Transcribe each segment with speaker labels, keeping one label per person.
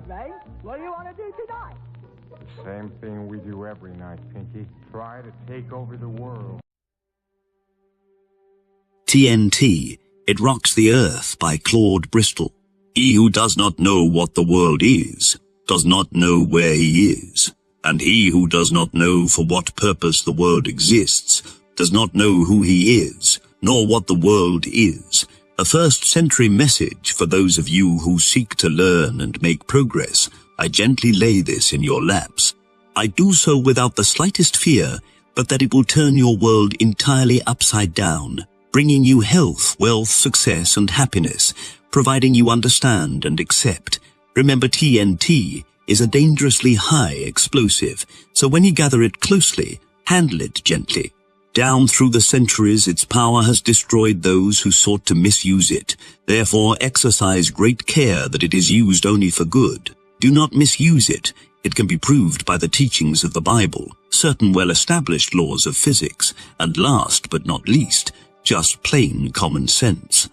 Speaker 1: Vane. What do you want to do tonight?
Speaker 2: The same thing we do every night, Pinky. Try to take over the world.
Speaker 3: TNT, It Rocks the Earth by Claude Bristol. He who does not know what the world is, does not know where he is. And he who does not know for what purpose the world exists, does not know who he is, nor what the world is. A first-century message for those of you who seek to learn and make progress. I gently lay this in your laps. I do so without the slightest fear, but that it will turn your world entirely upside down, bringing you health, wealth, success, and happiness, providing you understand and accept. Remember, TNT is a dangerously high explosive, so when you gather it closely, handle it gently. Down through the centuries, its power has destroyed those who sought to misuse it. Therefore, exercise great care that it is used only for good. Do not misuse it. It can be proved by the teachings of the Bible, certain well-established laws of physics, and last but not least, just plain common sense.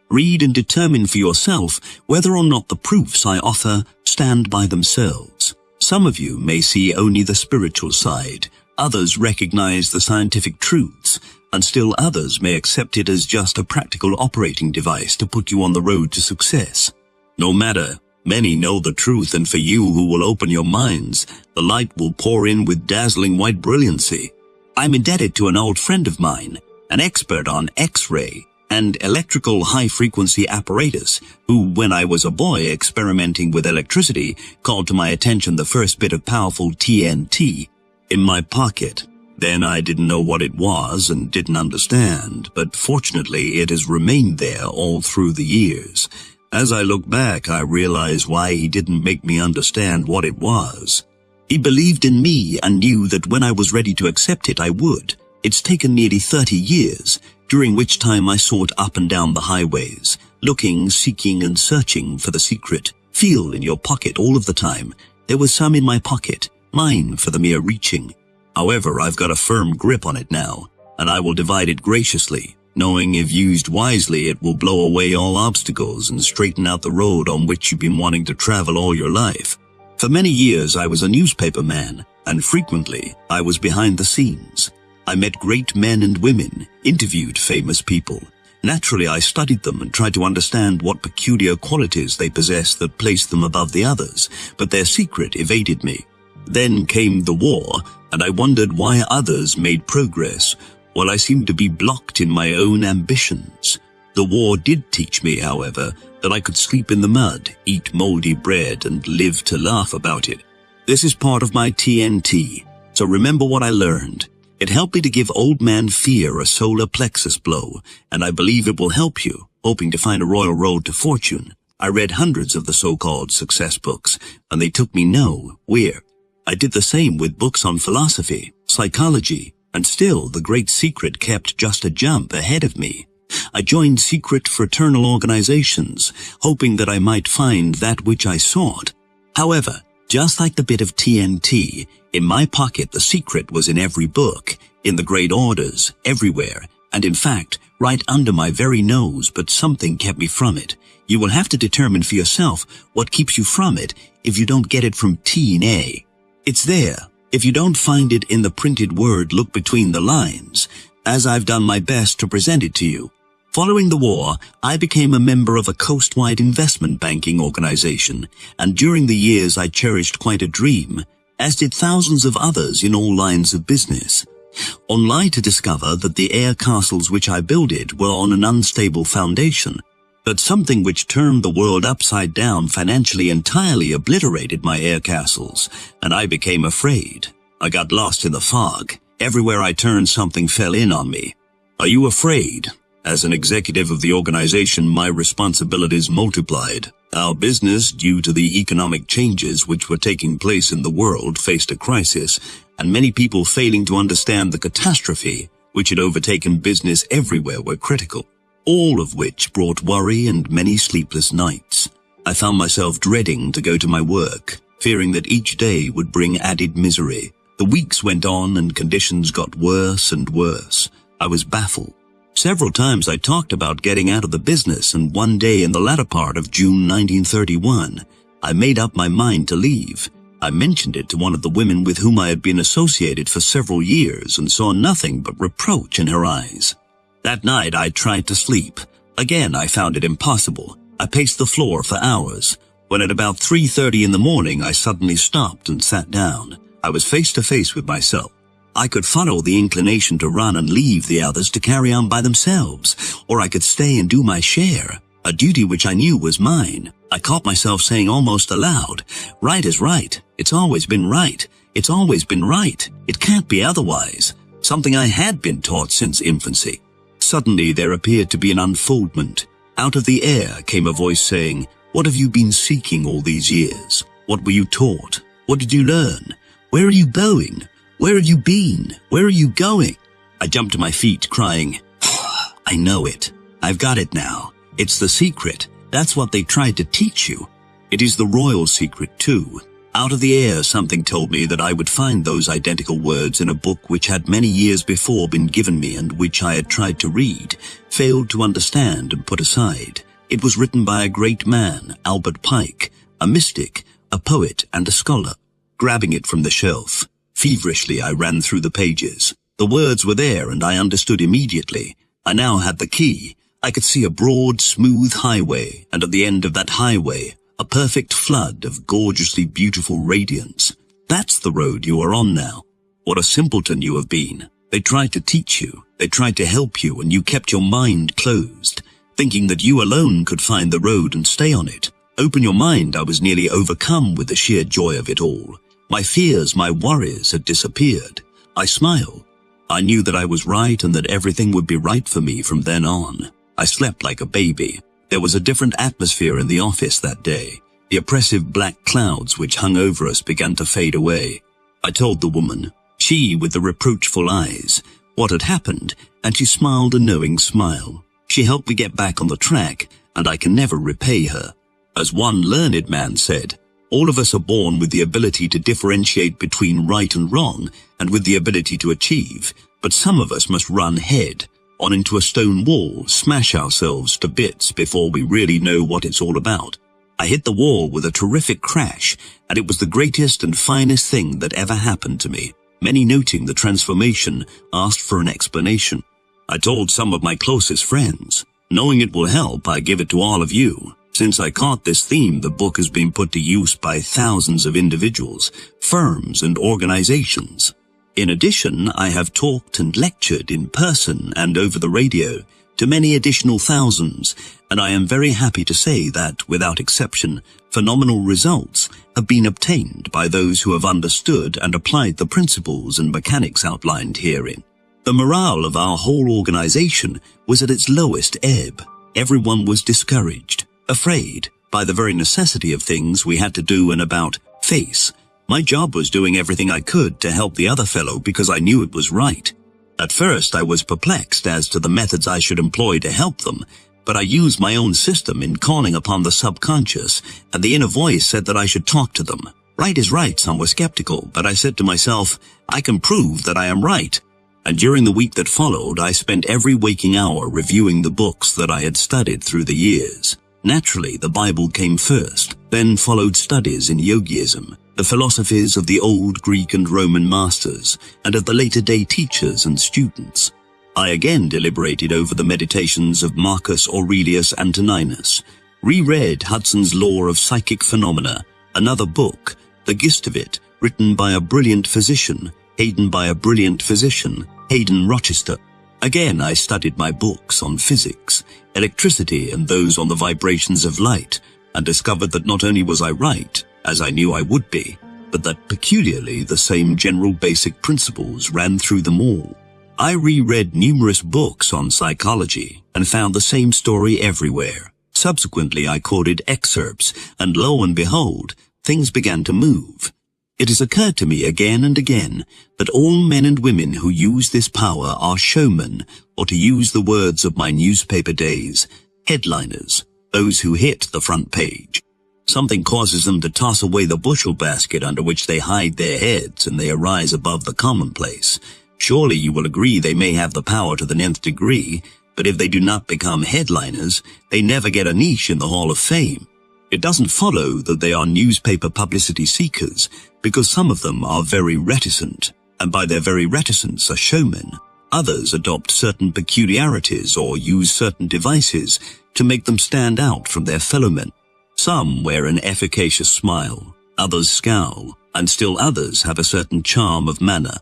Speaker 3: Read and determine for yourself whether or not the proofs I offer stand by themselves. Some of you may see only the spiritual side, others recognize the scientific truths, and still others may accept it as just a practical operating device to put you on the road to success. No matter, many know the truth, and for you who will open your minds, the light will pour in with dazzling white brilliancy. I'm indebted to an old friend of mine, an expert on X-ray and electrical high-frequency apparatus, who, when I was a boy experimenting with electricity, called to my attention the first bit of powerful TNT in my pocket. Then I didn't know what it was and didn't understand, but fortunately it has remained there all through the years. As I look back, I realize why he didn't make me understand what it was. He believed in me and knew that when I was ready to accept it, I would. It's taken nearly 30 years, during which time I sought up and down the highways, looking, seeking, and searching for the secret. Feel in your pocket all of the time. There was some in my pocket, mine for the mere reaching. However, I've got a firm grip on it now, and I will divide it graciously, knowing if used wisely it will blow away all obstacles and straighten out the road on which you've been wanting to travel all your life. For many years I was a newspaper man, and frequently I was behind the scenes. I met great men and women, interviewed famous people. Naturally, I studied them and tried to understand what peculiar qualities they possessed that placed them above the others, but their secret evaded me. Then came the war, and I wondered why others made progress, while I seemed to be blocked in my own ambitions. The war did teach me, however, that I could sleep in the mud, eat moldy bread, and live to laugh about it. This is part of my TNT, so remember what I learned. It helped me to give old man Fear a solar plexus blow, and I believe it will help you, hoping to find a royal road to fortune. I read hundreds of the so-called success books, and they took me nowhere. I did the same with books on philosophy, psychology, and still the great secret kept just a jump ahead of me. I joined secret fraternal organizations, hoping that I might find that which I sought. However, just like the bit of TNT, in my pocket the secret was in every book, in the great orders, everywhere, and in fact, right under my very nose, but something kept me from it. You will have to determine for yourself what keeps you from it if you don't get it from T&A. It's there. If you don't find it in the printed word, look between the lines, as I've done my best to present it to you. Following the war, I became a member of a coast-wide investment banking organization, and during the years I cherished quite a dream, as did thousands of others in all lines of business. Only to discover that the air castles which I builded were on an unstable foundation, but something which turned the world upside down financially entirely obliterated my air castles, and I became afraid. I got lost in the fog. Everywhere I turned, something fell in on me. Are you afraid? As an executive of the organization, my responsibilities multiplied. Our business, due to the economic changes which were taking place in the world, faced a crisis, and many people failing to understand the catastrophe which had overtaken business everywhere were critical, all of which brought worry and many sleepless nights. I found myself dreading to go to my work, fearing that each day would bring added misery. The weeks went on and conditions got worse and worse. I was baffled. Several times I talked about getting out of the business, and one day in the latter part of June 1931, I made up my mind to leave. I mentioned it to one of the women with whom I had been associated for several years and saw nothing but reproach in her eyes. That night I tried to sleep. Again I found it impossible. I paced the floor for hours. When at about 3:30 in the morning I suddenly stopped and sat down. I was face to face with myself. I could follow the inclination to run and leave the others to carry on by themselves, or I could stay and do my share, a duty which I knew was mine. I caught myself saying almost aloud, "Right is right. It's always been right. It's always been right. It can't be otherwise," something I had been taught since infancy. Suddenly there appeared to be an unfoldment. Out of the air came a voice saying, "What have you been seeking all these years? What were you taught? What did you learn? Where are you going? Where have you been? Where are you going?" I jumped to my feet, crying, "I know it. I've got it now. It's the secret. That's what they tried to teach you. It is the royal secret, too." Out of the air, something told me that I would find those identical words in a book which had many years before been given me and which I had tried to read, failed to understand and put aside. It was written by a great man, Albert Pike, a mystic, a poet, and a scholar. Grabbing it from the shelf, feverishly I ran through the pages. The words were there and I understood immediately. I now had the key. I could see a broad, smooth highway, and at the end of that highway, a perfect flood of gorgeously beautiful radiance. That's the road you are on now. What a simpleton you have been. They tried to teach you, they tried to help you, and you kept your mind closed, thinking that you alone could find the road and stay on it. Open your mind, I was nearly overcome with the sheer joy of it all. My fears, my worries had disappeared. I smiled. I knew that I was right and that everything would be right for me from then on. I slept like a baby. There was a different atmosphere in the office that day. The oppressive black clouds which hung over us began to fade away. I told the woman, she with the reproachful eyes, what had happened, and she smiled a knowing smile. She helped me get back on the track, and I can never repay her. As one learned man said, all of us are born with the ability to differentiate between right and wrong, and with the ability to achieve, but some of us must run head on into a stone wall, smash ourselves to bits before we really know what it's all about. I hit the wall with a terrific crash, and it was the greatest and finest thing that ever happened to me. Many, noting the transformation, asked for an explanation. I told some of my closest friends. Knowing it will help, I give it to all of you. Since I caught this theme, the book has been put to use by thousands of individuals, firms, and organizations. In addition, I have talked and lectured in person and over the radio to many additional thousands, and I am very happy to say that, without exception, phenomenal results have been obtained by those who have understood and applied the principles and mechanics outlined herein. The morale of our whole organization was at its lowest ebb. Everyone was discouraged, afraid, by the very necessity of things we had to do and about face. My job was doing everything I could to help the other fellow because I knew it was right. At first I was perplexed as to the methods I should employ to help them, but I used my own system in calling upon the subconscious, and the inner voice said that I should talk to them. Right is right, some were skeptical, but I said to myself, I can prove that I am right. And during the week that followed, I spent every waking hour reviewing the books that I had studied through the years. Naturally, the Bible came first, then followed studies in yogiism, the philosophies of the old Greek and Roman masters, and of the later-day teachers and students. I again deliberated over the meditations of Marcus Aurelius Antoninus, reread Hudson's Law of Psychic Phenomena, another book, The Gist of It, written by a brilliant physician, Hayden Rochester. Again, I studied my books on physics, electricity, and those on the vibrations of light, and discovered that not only was I right, as I knew I would be, but that peculiarly the same general basic principles ran through them all. I reread numerous books on psychology and found the same story everywhere. Subsequently, I quoted excerpts, and lo and behold, things began to move. It has occurred to me again and again that all men and women who use this power are showmen, or to use the words of my newspaper days, headliners, those who hit the front page. Something causes them to toss away the bushel basket under which they hide their heads, and they arise above the commonplace. Surely you will agree they may have the power to the nth degree, but if they do not become headliners, they never get a niche in the Hall of Fame. It doesn't follow that they are newspaper publicity seekers, because some of them are very reticent, and by their very reticence are showmen. Others adopt certain peculiarities or use certain devices to make them stand out from their fellowmen. Some wear an efficacious smile, others scowl, and still others have a certain charm of manner.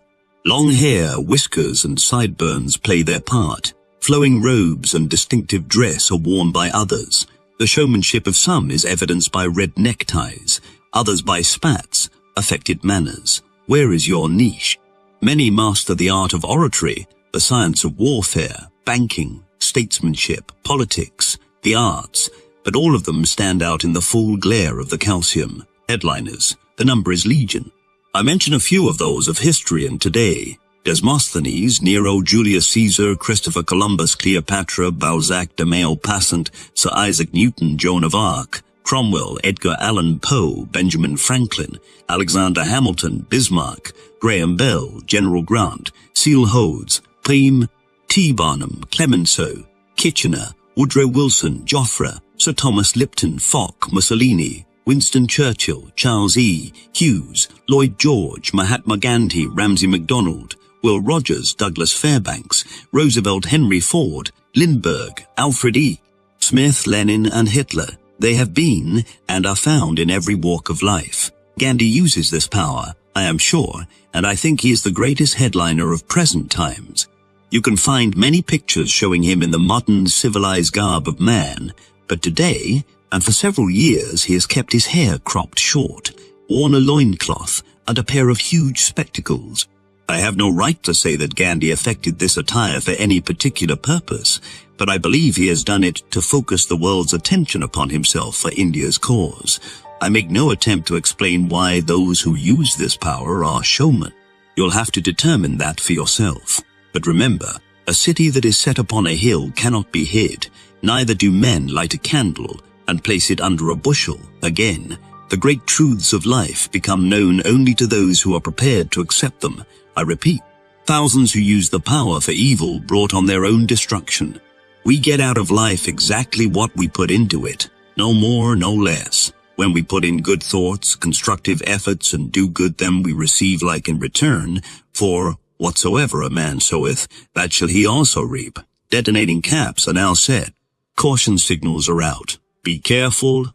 Speaker 3: Long hair, whiskers, and sideburns play their part. Flowing robes and distinctive dress are worn by others. The showmanship of some is evidenced by red neckties, others by spats, affected manners. Where is your niche? Many master the art of oratory, the science of warfare, banking, statesmanship, politics, the arts, but all of them stand out in the full glare of the calcium. Headliners, the number is legion. I mention a few of those of history and today. Demosthenes, Nero, Julius Caesar, Christopher Columbus, Cleopatra, Balzac, de Maupassant, Sir Isaac Newton, Joan of Arc, Cromwell, Edgar Allan Poe, Benjamin Franklin, Alexander Hamilton, Bismarck, Graham Bell, General Grant, Seal Hodes, Pym, T. Barnum, Clemenceau, Kitchener, Woodrow Wilson, Joffre, Sir Thomas Lipton, Foch, Mussolini, Winston Churchill, Charles E. Hughes, Lloyd George, Mahatma Gandhi, Ramsay MacDonald, Will Rogers, Douglas Fairbanks, Roosevelt, Henry Ford, Lindbergh, Alfred E. Smith, Lenin, and Hitler. They have been and are found in every walk of life. Gandhi uses this power, I am sure, and I think he is the greatest headliner of present times. You can find many pictures showing him in the modern civilized garb of man, but today, and for several years, he has kept his hair cropped short, worn a loincloth, and a pair of huge spectacles. I have no right to say that Gandhi affected this attire for any particular purpose, but I believe he has done it to focus the world's attention upon himself for India's cause. I make no attempt to explain why those who use this power are showmen. You'll have to determine that for yourself. But remember, a city that is set upon a hill cannot be hid. Neither do men light a candle and place it under a bushel. Again, the great truths of life become known only to those who are prepared to accept them. I repeat, thousands who use the power for evil brought on their own destruction. We get out of life exactly what we put into it, no more, no less. When we put in good thoughts, constructive efforts, and do good, then we receive like in return, for whatsoever a man soweth, that shall he also reap. Detonating caps are now set. Caution signals are out. Be careful.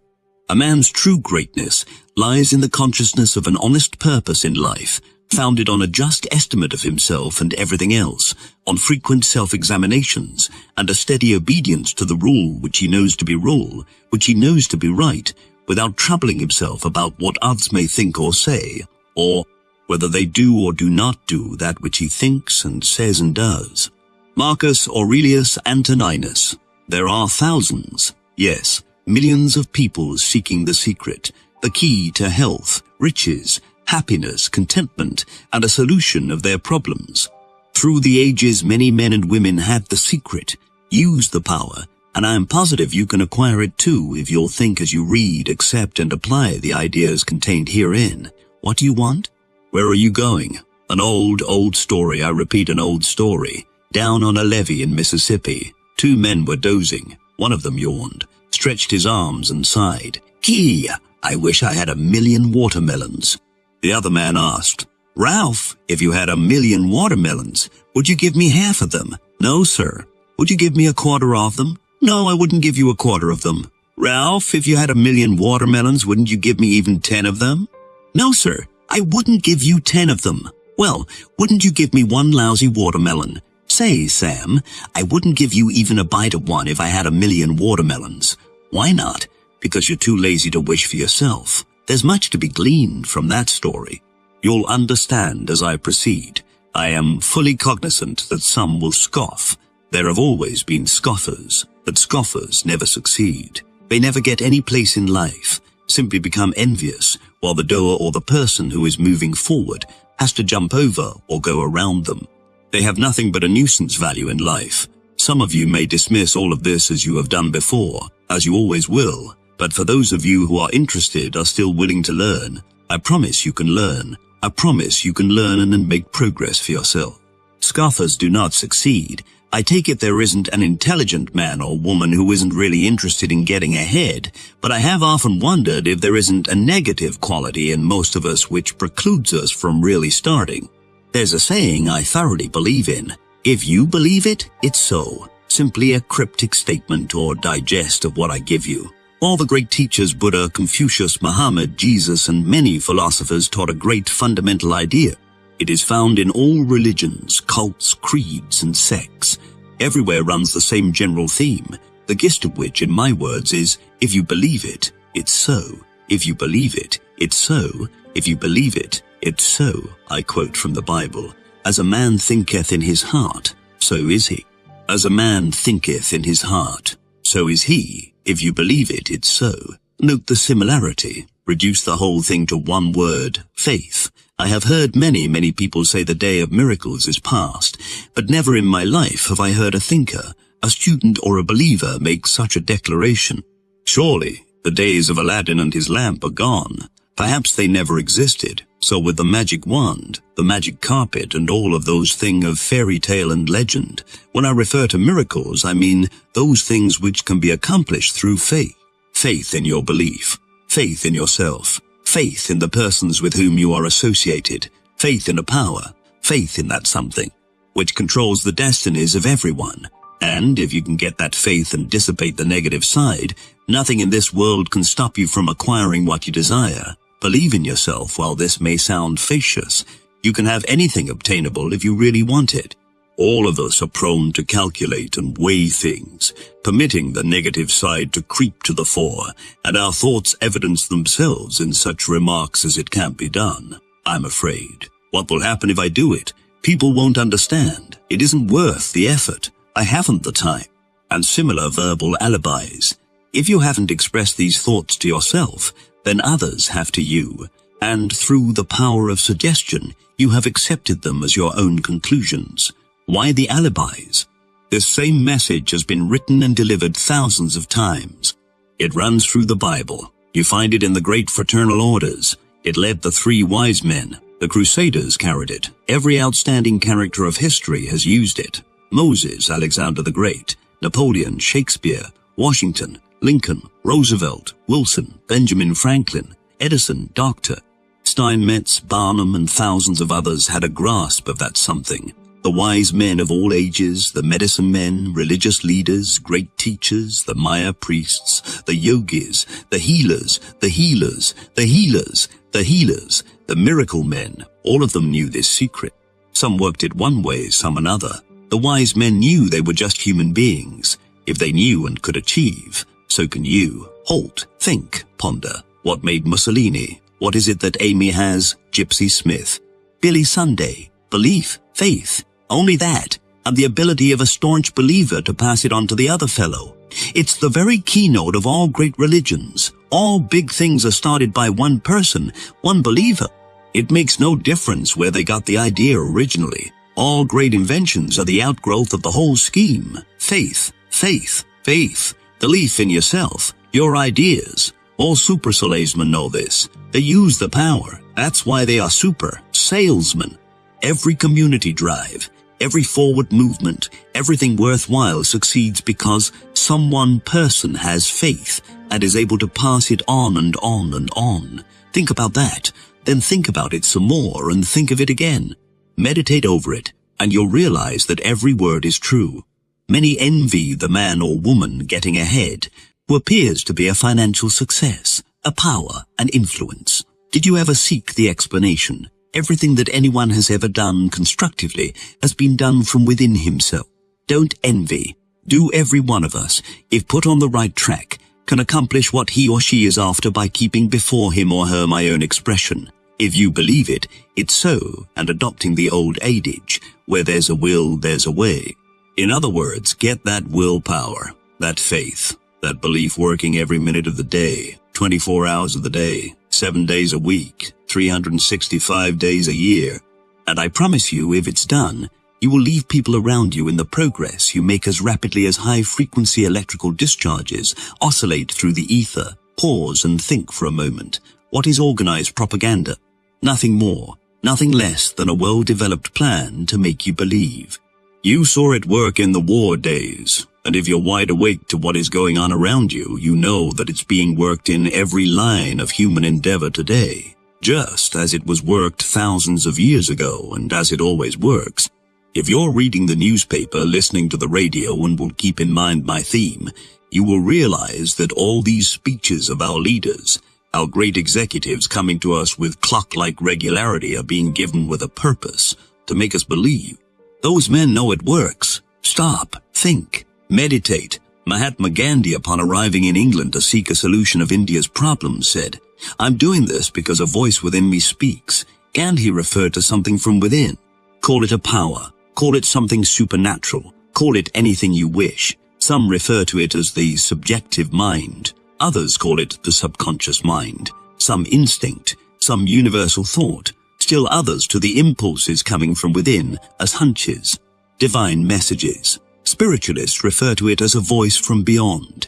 Speaker 3: A man's true greatness lies in the consciousness of an honest purpose in life, founded on a just estimate of himself and everything else, on frequent self-examinations, and a steady obedience to the rule which he knows to be rule, which he knows to be right, without troubling himself about what others may think or say, or whether they do or do not do that which he thinks and says and does. Marcus Aurelius Antoninus. There are thousands, yes, millions of people seeking the secret, the key to health, riches, happiness, contentment, and a solution of their problems. Through the ages, many men and women have the secret, use the power, and I am positive you can acquire it too if you'll think as you read, accept, and apply the ideas contained herein. What do you want? Where are you going? An old story, I repeat, an old story. Down on a levee in Mississippi, 2 men were dozing. One of them yawned, stretched his arms, and sighed. Gee, I wish I had 1,000,000 watermelons. The other man asked, Ralph, if you had 1,000,000 watermelons, would you give me half of them? No, sir. Would you give me a quarter of them? No, I wouldn't give you a quarter of them. Ralph, if you had 1,000,000 watermelons, wouldn't you give me even 10 of them? No, sir. I wouldn't give you 10 of them. Well, wouldn't you give me 1 lousy watermelon? Say, Sam, I wouldn't give you even a bite of one if I had 1,000,000 watermelons. Why not? Because you're too lazy to wish for yourself. There's much to be gleaned from that story. You'll understand as I proceed. I am fully cognizant that some will scoff. There have always been scoffers, but scoffers never succeed. They never get any place in life, simply become envious, while the doer or the person who is moving forward has to jump over or go around them. They have nothing but a nuisance value in life. Some of you may dismiss all of this as you have done before, as you always will. But for those of you who are interested, are still willing to learn, I promise you can learn. I promise you can learn and make progress for yourself. Scoffers do not succeed, I take it there isn't an intelligent man or woman who isn't really interested in getting ahead, but I have often wondered if there isn't a negative quality in most of us which precludes us from really starting. There's a saying I thoroughly believe in. If you believe it, it's so. Simply a cryptic statement or digest of what I give you. All the great teachers, Buddha, Confucius, Muhammad, Jesus, and many philosophers taught a great fundamental idea. It is found in all religions, cults, creeds, and sects. Everywhere runs the same general theme, the gist of which, in my words, is, if you believe it, it's so. If you believe it, it's so. If you believe it, it's so. I quote from the Bible. As a man thinketh in his heart, so is he. As a man thinketh in his heart, so is he. If you believe it, it's so. Note the similarity. Reduce the whole thing to one word, faith. I have heard many people say the day of miracles is past, but never in my life have I heard a thinker, a student, or a believer make such a declaration. Surely, the days of Aladdin and his lamp are gone. Perhaps they never existed. So with the magic wand, the magic carpet, and all of those things of fairy tale and legend, when I refer to miracles, I mean those things which can be accomplished through faith. Faith in your belief. Faith in yourself. Faith in the persons with whom you are associated. Faith in a power. Faith in that something, which controls the destinies of everyone. And if you can get that faith and dissipate the negative side, nothing in this world can stop you from acquiring what you desire. Believe in yourself. While this may sound fallacious, you can have anything obtainable if you really want it. All of us are prone to calculate and weigh things, permitting the negative side to creep to the fore, and our thoughts evidence themselves in such remarks as it can't be done. I'm afraid. What will happen if I do it? People won't understand. It isn't worth the effort. I haven't the time. And similar verbal alibis. If you haven't expressed these thoughts to yourself, then others have to you, and through the power of suggestion, you have accepted them as your own conclusions. Why the alibis? This same message has been written and delivered thousands of times. It runs through the Bible. You find it in the great fraternal orders. It led the 3 wise men. The Crusaders carried it. Every outstanding character of history has used it. Moses, Alexander the Great, Napoleon, Shakespeare, Washington, Lincoln, Roosevelt, Wilson, Benjamin Franklin, Edison, Dr. Steinmetz, Barnum, and thousands of others had a grasp of that something. The wise men of all ages, the medicine men, religious leaders, great teachers, the Maya priests, the yogis, the healers, the healers, the healers, the healers, the miracle men, all of them knew this secret. Some worked it one way, some another. The wise men knew they were just human beings. If they knew and could achieve, so can you. Halt, think, ponder. What made Mussolini? What is it that Amy has? Gypsy Smith. Billy Sunday. Belief, faith. Only that, and the ability of a staunch believer to pass it on to the other fellow. It's the very keynote of all great religions. All big things are started by one person, one believer. It makes no difference where they got the idea originally. All great inventions are the outgrowth of the whole scheme. Faith, faith, faith. Belief in yourself, your ideas. All super salesmen know this. They use the power. That's why they are super salesmen. Every community drive, every forward movement, everything worthwhile succeeds because some one person has faith and is able to pass it on and on and on. Think about that. Then think about it some more and think of it again. Meditate over it, and you'll realize that every word is true. Many envy the man or woman getting ahead, who appears to be a financial success, a power, an influence. Did you ever seek the explanation? Everything that anyone has ever done constructively has been done from within himself. Don't envy. Do every one of us, if put on the right track, can accomplish what he or she is after by keeping before him or her my own expression. If you believe it, it's so, and adopting the old adage, where there's a will, there's a way. In other words, get that willpower, that faith, that belief working every minute of the day, 24 hours of the day, 7 days a week, 365 days a year. And I promise you, if it's done, you will leave people around you in the progress you make as rapidly as high-frequency electrical discharges oscillate through the ether. Pause and think for a moment. What is organized propaganda? Nothing more, nothing less than a well-developed plan to make you believe. You saw it work in the war days, and if you're wide awake to what is going on around you, you know that it's being worked in every line of human endeavor today, just as it was worked thousands of years ago, and as it always works. If you're reading the newspaper, listening to the radio, and will keep in mind my theme, you will realize that all these speeches of our leaders, our great executives coming to us with clock-like regularity, are being given with a purpose, to make us believe. Those men know it works. Stop, think, meditate. Mahatma Gandhi, upon arriving in England to seek a solution of India's problems, said, "I'm doing this because a voice within me speaks." Gandhi referred to something from within. Call it a power. Call it something supernatural. Call it anything you wish. Some refer to it as the subjective mind. Others call it the subconscious mind. Some instinct. Some universal thought. Still others to the impulses coming from within as hunches, divine messages. Spiritualists refer to it as a voice from beyond.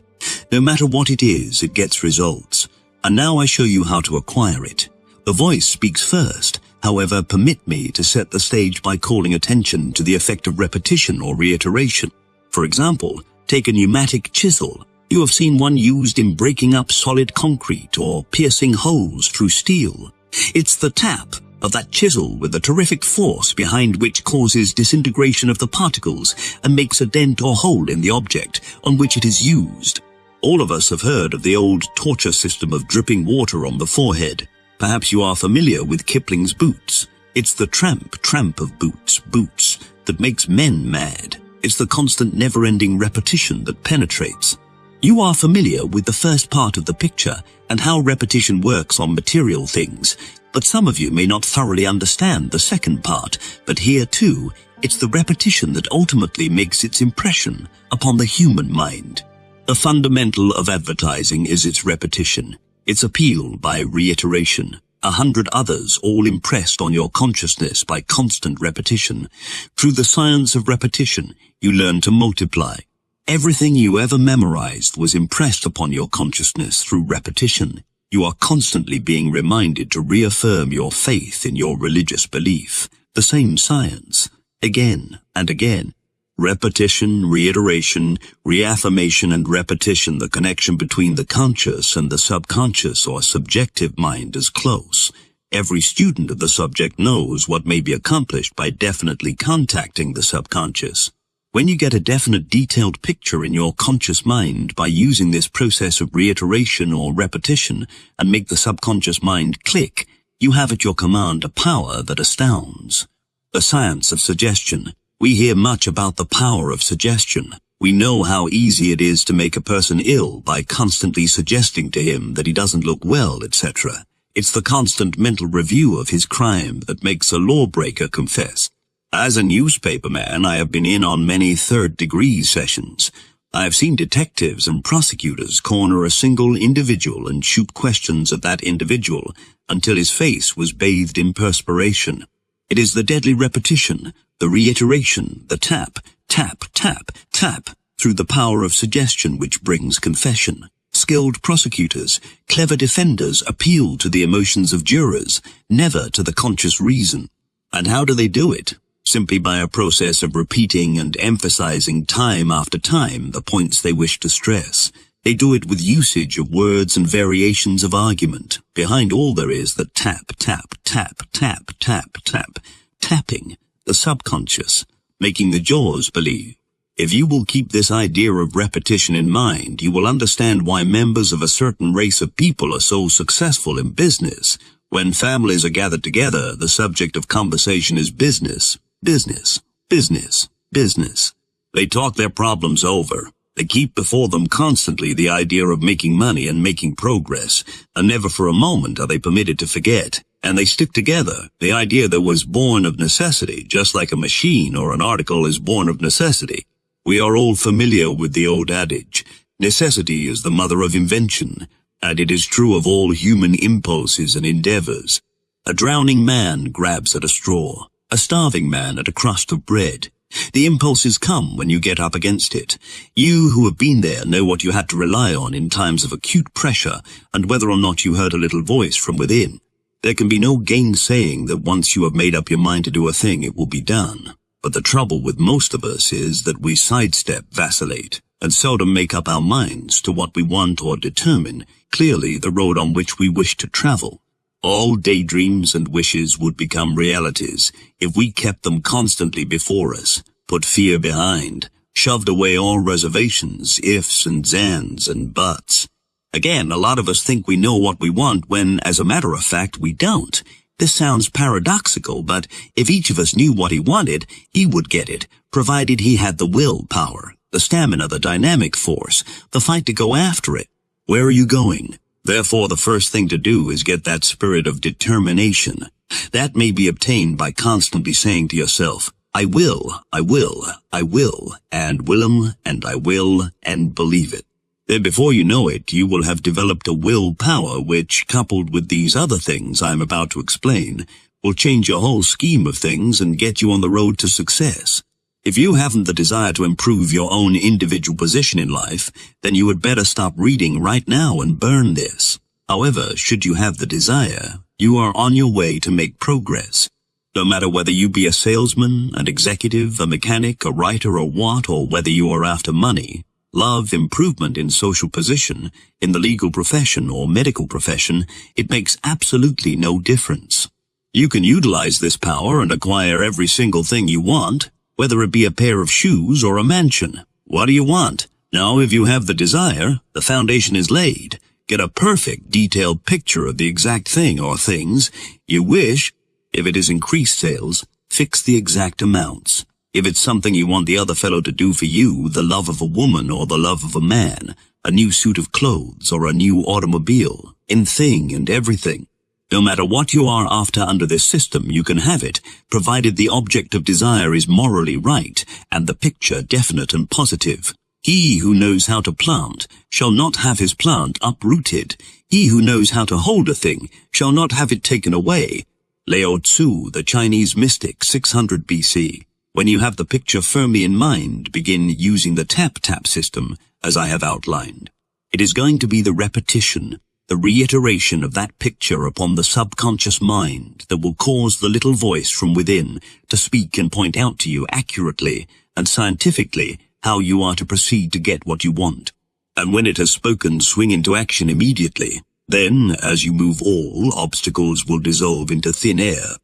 Speaker 3: No matter what it is, it gets results. And now I show you how to acquire it. The voice speaks first. However, permit me to set the stage by calling attention to the effect of repetition or reiteration. For example, take a pneumatic chisel. You have seen one used in breaking up solid concrete or piercing holes through steel. It's the tap of that chisel with the terrific force behind which causes disintegration of the particles and makes a dent or hole in the object on which it is used. All of us have heard of the old torture system of dripping water on the forehead. Perhaps you are familiar with Kipling's Boots. It's the tramp of boots that makes men mad. It's the constant never-ending repetition that penetrates. You are familiar with the first part of the picture and how repetition works on material things, but some of you may not thoroughly understand the second part. But here too, it's the repetition that ultimately makes its impression upon the human mind. The fundamental of advertising is its repetition. Its appeal by reiteration. 100 others all impressed on your consciousness by constant repetition. Through the science of repetition, you learn to multiply. Everything you ever memorized was impressed upon your consciousness through repetition. You are constantly being reminded to reaffirm your faith in your religious belief. The same science, again and again. Repetition, reiteration, reaffirmation and repetition. The connection between the conscious and the subconscious or subjective mind is close. Every student of the subject knows what may be accomplished by definitely contacting the subconscious. When you get a definite detailed picture in your conscious mind by using this process of reiteration or repetition and make the subconscious mind click, you have at your command a power that astounds. The science of suggestion. We hear much about the power of suggestion. We know how easy it is to make a person ill by constantly suggesting to him that he doesn't look well, etc. It's the constant mental review of his crime that makes a lawbreaker confess. As a newspaperman, I have been in on many third-degree sessions. I have seen detectives and prosecutors corner a single individual and shoot questions at that individual until his face was bathed in perspiration. It is the deadly repetition, the reiteration, the tap, tap, tap, tap, through the power of suggestion which brings confession. Skilled prosecutors, clever defenders appeal to the emotions of jurors, never to the conscious reason. And how do they do it? Simply by a process of repeating and emphasizing time after time the points they wish to stress. They do it with usage of words and variations of argument. Behind all there is the tap, tap, tap, tap, tap, tap, tapping the subconscious, making the jaws believe. If you will keep this idea of repetition in mind, you will understand why members of a certain race of people are so successful in business. When families are gathered together, the subject of conversation is business, business, business, business. They talk their problems over. They keep before them constantly the idea of making money and making progress, and never for a moment are they permitted to forget. And they stick together, the idea that was born of necessity, just like a machine or an article is born of necessity. We are all familiar with the old adage, necessity is the mother of invention, and it is true of all human impulses and endeavors. A drowning man grabs at a straw, a starving man at a crust of bread. The impulses come when you get up against it. You who have been there know what you had to rely on in times of acute pressure and whether or not you heard a little voice from within. There can be no gainsaying that once you have made up your mind to do a thing, it will be done. But the trouble with most of us is that we sidestep, vacillate, and seldom make up our minds to what we want or determine clearly the road on which we wish to travel. All daydreams and wishes would become realities if we kept them constantly before us, put fear behind, shoved away all reservations, ifs and zans and buts. Again, a lot of us think we know what we want when, as a matter of fact, we don't. This sounds paradoxical, but if each of us knew what he wanted, he would get it, provided he had the willpower, the stamina, the dynamic force, the fight to go after it. Where are you going? Therefore, the first thing to do is get that spirit of determination. That may be obtained by constantly saying to yourself, I will, I will, I will, and will'em, and I will, and believe it. Then before you know it, you will have developed a willpower which, coupled with these other things I'm about to explain, will change your whole scheme of things and get you on the road to success. If you haven't the desire to improve your own individual position in life, then you had better stop reading right now and burn this. However, should you have the desire, you are on your way to make progress. No matter whether you be a salesman, an executive, a mechanic, a writer, or what, or whether you are after money, love, improvement in social position, in the legal profession or medical profession, it makes absolutely no difference. You can utilize this power and acquire every single thing you want, whether it be a pair of shoes or a mansion. What do you want? Now, if you have the desire, the foundation is laid. Get a perfect, detailed picture of the exact thing or things you wish. If it is increased sales, fix the exact amounts. If it's something you want the other fellow to do for you, the love of a woman or the love of a man, a new suit of clothes or a new automobile, in thing and everything. No matter what you are after under this system, you can have it, provided the object of desire is morally right and the picture definite and positive. He who knows how to plant shall not have his plant uprooted. He who knows how to hold a thing shall not have it taken away. Lao Tzu, the Chinese mystic, 600 BC. When you have the picture firmly in mind, begin using the tap-tap system, as I have outlined. It is going to be the repetition, the reiteration of that picture upon the subconscious mind that will cause the little voice from within to speak and point out to you accurately and scientifically how you are to proceed to get what you want. And when it has spoken, swing into action immediately. Then, as you move, all obstacles will dissolve into thin air.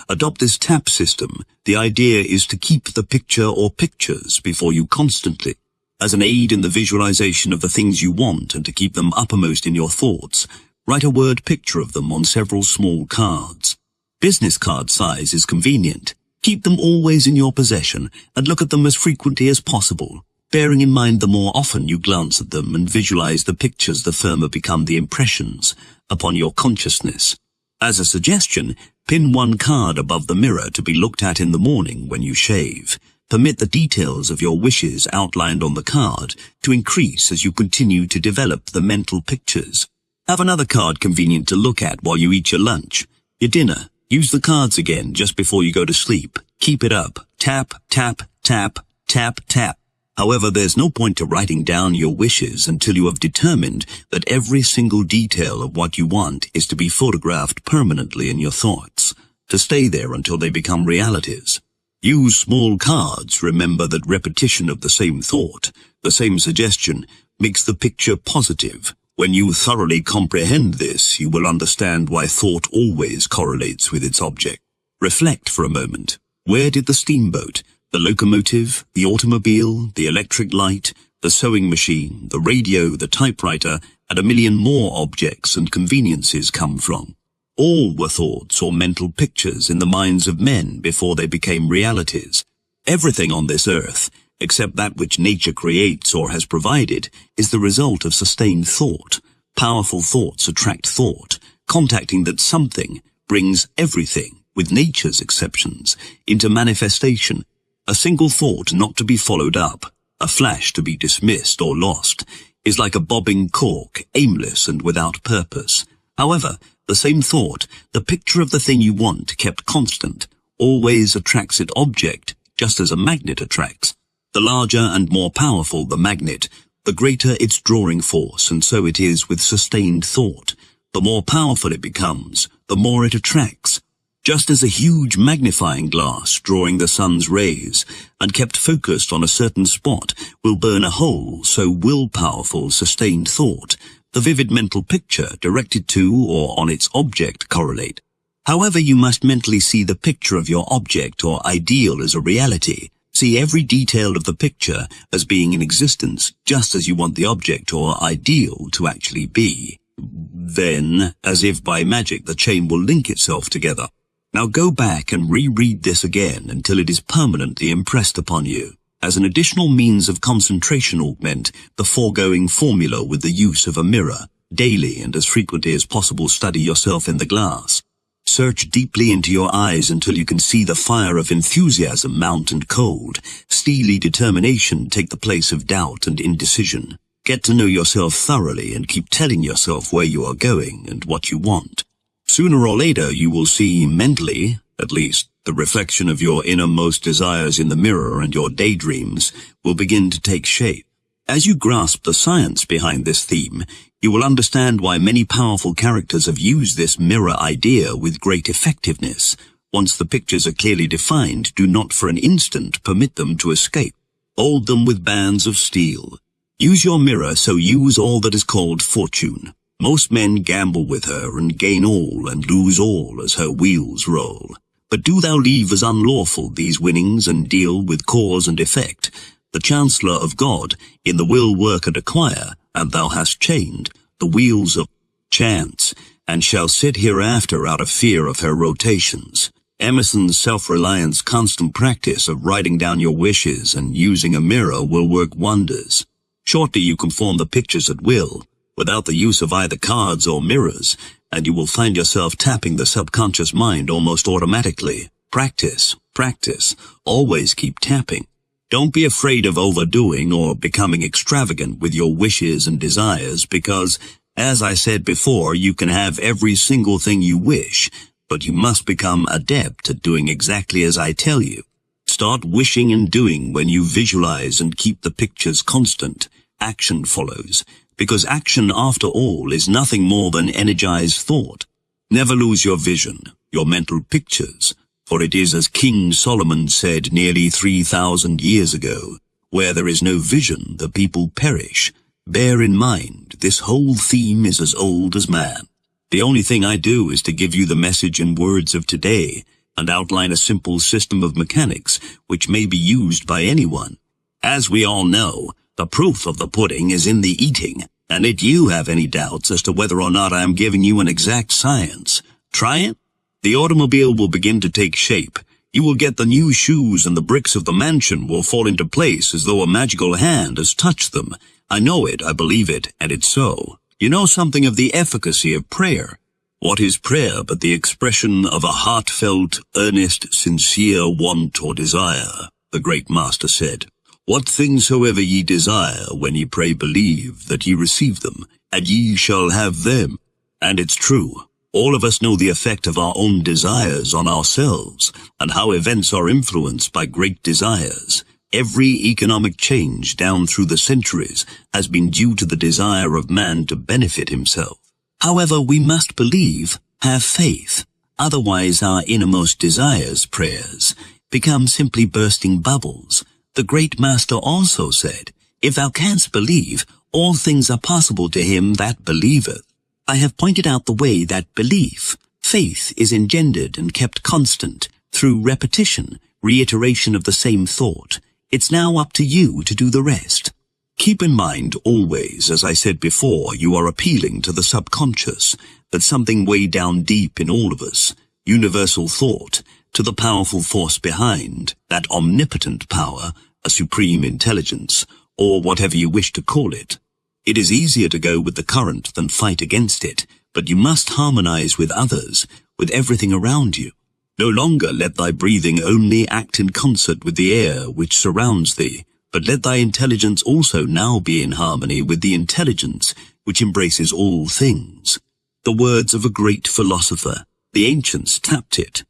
Speaker 3: Adopt this tap system. The idea is to keep the picture or pictures before you constantly, as an aid in the visualization of the things you want and to keep them uppermost in your thoughts. Write a word picture of them on several small cards. Business card size is convenient. Keep them always in your possession and look at them as frequently as possible, bearing in mind the more often you glance at them and visualize the pictures, the firmer become the impressions upon your consciousness. As a suggestion, pin one card above the mirror to be looked at in the morning when you shave. Permit the details of your wishes outlined on the card to increase as you continue to develop the mental pictures. Have another card convenient to look at while you eat your lunch, your dinner. Use the cards again just before you go to sleep. Keep it up. Tap, tap, tap, tap, tap. However, there's no point to writing down your wishes until you have determined that every single detail of what you want is to be photographed permanently in your thoughts, to stay there until they become realities. Use small cards. Remember that repetition of the same thought, the same suggestion, makes the picture positive. When you thoroughly comprehend this, you will understand why thought always correlates with its object. Reflect for a moment. Where did the steamboat, the locomotive, the automobile, the electric light, the sewing machine, the radio, the typewriter, and a million more objects and conveniences come from? All were thoughts or mental pictures in the minds of men before they became realities. Everything on this earth, except that which nature creates or has provided, is the result of sustained thought. Powerful thoughts attract thought. Contacting that something brings everything, with nature's exceptions, into manifestation. A single thought not to be followed up, a flash to be dismissed or lost, is like a bobbing cork, aimless and without purpose. However, the same thought, the picture of the thing you want kept constant, always attracts its object, just as a magnet attracts. The larger and more powerful the magnet, the greater its drawing force, and so it is with sustained thought. The more powerful it becomes, the more it attracts. Just as a huge magnifying glass drawing the sun's rays and kept focused on a certain spot will burn a hole, so will powerful, sustained thought, the vivid mental picture directed to or on its object correlate. However, you must mentally see the picture of your object or ideal as a reality. See every detail of the picture as being in existence, just as you want the object or ideal to actually be. Then, as if by magic, the chain will link itself together. Now go back and reread this again until it is permanently impressed upon you. As an additional means of concentration, augment the foregoing formula with the use of a mirror. Daily and as frequently as possible study yourself in the glass. Search deeply into your eyes until you can see the fire of enthusiasm mount and cold. Steely determination take the place of doubt and indecision. Get to know yourself thoroughly and keep telling yourself where you are going and what you want. Sooner or later you will see mentally, at least, the reflection of your innermost desires in the mirror, and your daydreams will begin to take shape. As you grasp the science behind this theme, you will understand why many powerful characters have used this mirror idea with great effectiveness. Once the pictures are clearly defined, do not for an instant permit them to escape. Hold them with bands of steel. Use your mirror, so use all that is called fortune. Most men gamble with her and gain all and lose all as her wheels roll. But do thou leave as unlawful these winnings and deal with cause and effect. The Chancellor of God in the will work and acquire, and thou hast chained the wheels of chance, and shall sit hereafter out of fear of her rotations. Emerson's self-reliance constant practice of writing down your wishes and using a mirror will work wonders. Shortly you can form the pictures at will, without the use of either cards or mirrors, and you will find yourself tapping the subconscious mind almost automatically. Practice, practice, always keep tapping. Don't be afraid of overdoing or becoming extravagant with your wishes and desires because, as I said before, you can have every single thing you wish, but you must become adept at doing exactly as I tell you. Start wishing and doing when you visualize and keep the pictures constant. Action follows, because action, after all, is nothing more than energized thought. Never lose your vision, your mental pictures, for it is as King Solomon said nearly 3,000 years ago, where there is no vision, the people perish. Bear in mind, this whole theme is as old as man. The only thing I do is to give you the message in words of today and outline a simple system of mechanics which may be used by anyone. As we all know, the proof of the pudding is in the eating, and if you have any doubts as to whether or not I am giving you an exact science, try it. The automobile will begin to take shape. You will get the new shoes, and the bricks of the mansion will fall into place as though a magical hand has touched them. I know it, I believe it, and it's so. You know something of the efficacy of prayer. What is prayer but the expression of a heartfelt, earnest, sincere want or desire? The great master said, "What things soever ye desire, when ye pray believe that ye receive them, and ye shall have them." And it's true. All of us know the effect of our own desires on ourselves, and how events are influenced by great desires. Every economic change down through the centuries has been due to the desire of man to benefit himself. However, we must believe, have faith. Otherwise our innermost desires, prayers, become simply bursting bubbles. The great master also said, "If thou canst believe, all things are possible to him that believeth." I have pointed out the way that belief, faith, is engendered and kept constant through repetition, reiteration of the same thought. It's now up to you to do the rest. Keep in mind always, as I said before, you are appealing to the subconscious, that something way down deep in all of us, universal thought, to the powerful force behind, that omnipotent power, a supreme intelligence, or whatever you wish to call it. It is easier to go with the current than fight against it, but you must harmonize with others, with everything around you. No longer let thy breathing only act in concert with the air which surrounds thee, but let thy intelligence also now be in harmony with the intelligence which embraces all things. The words of a great philosopher, the ancients tapped it.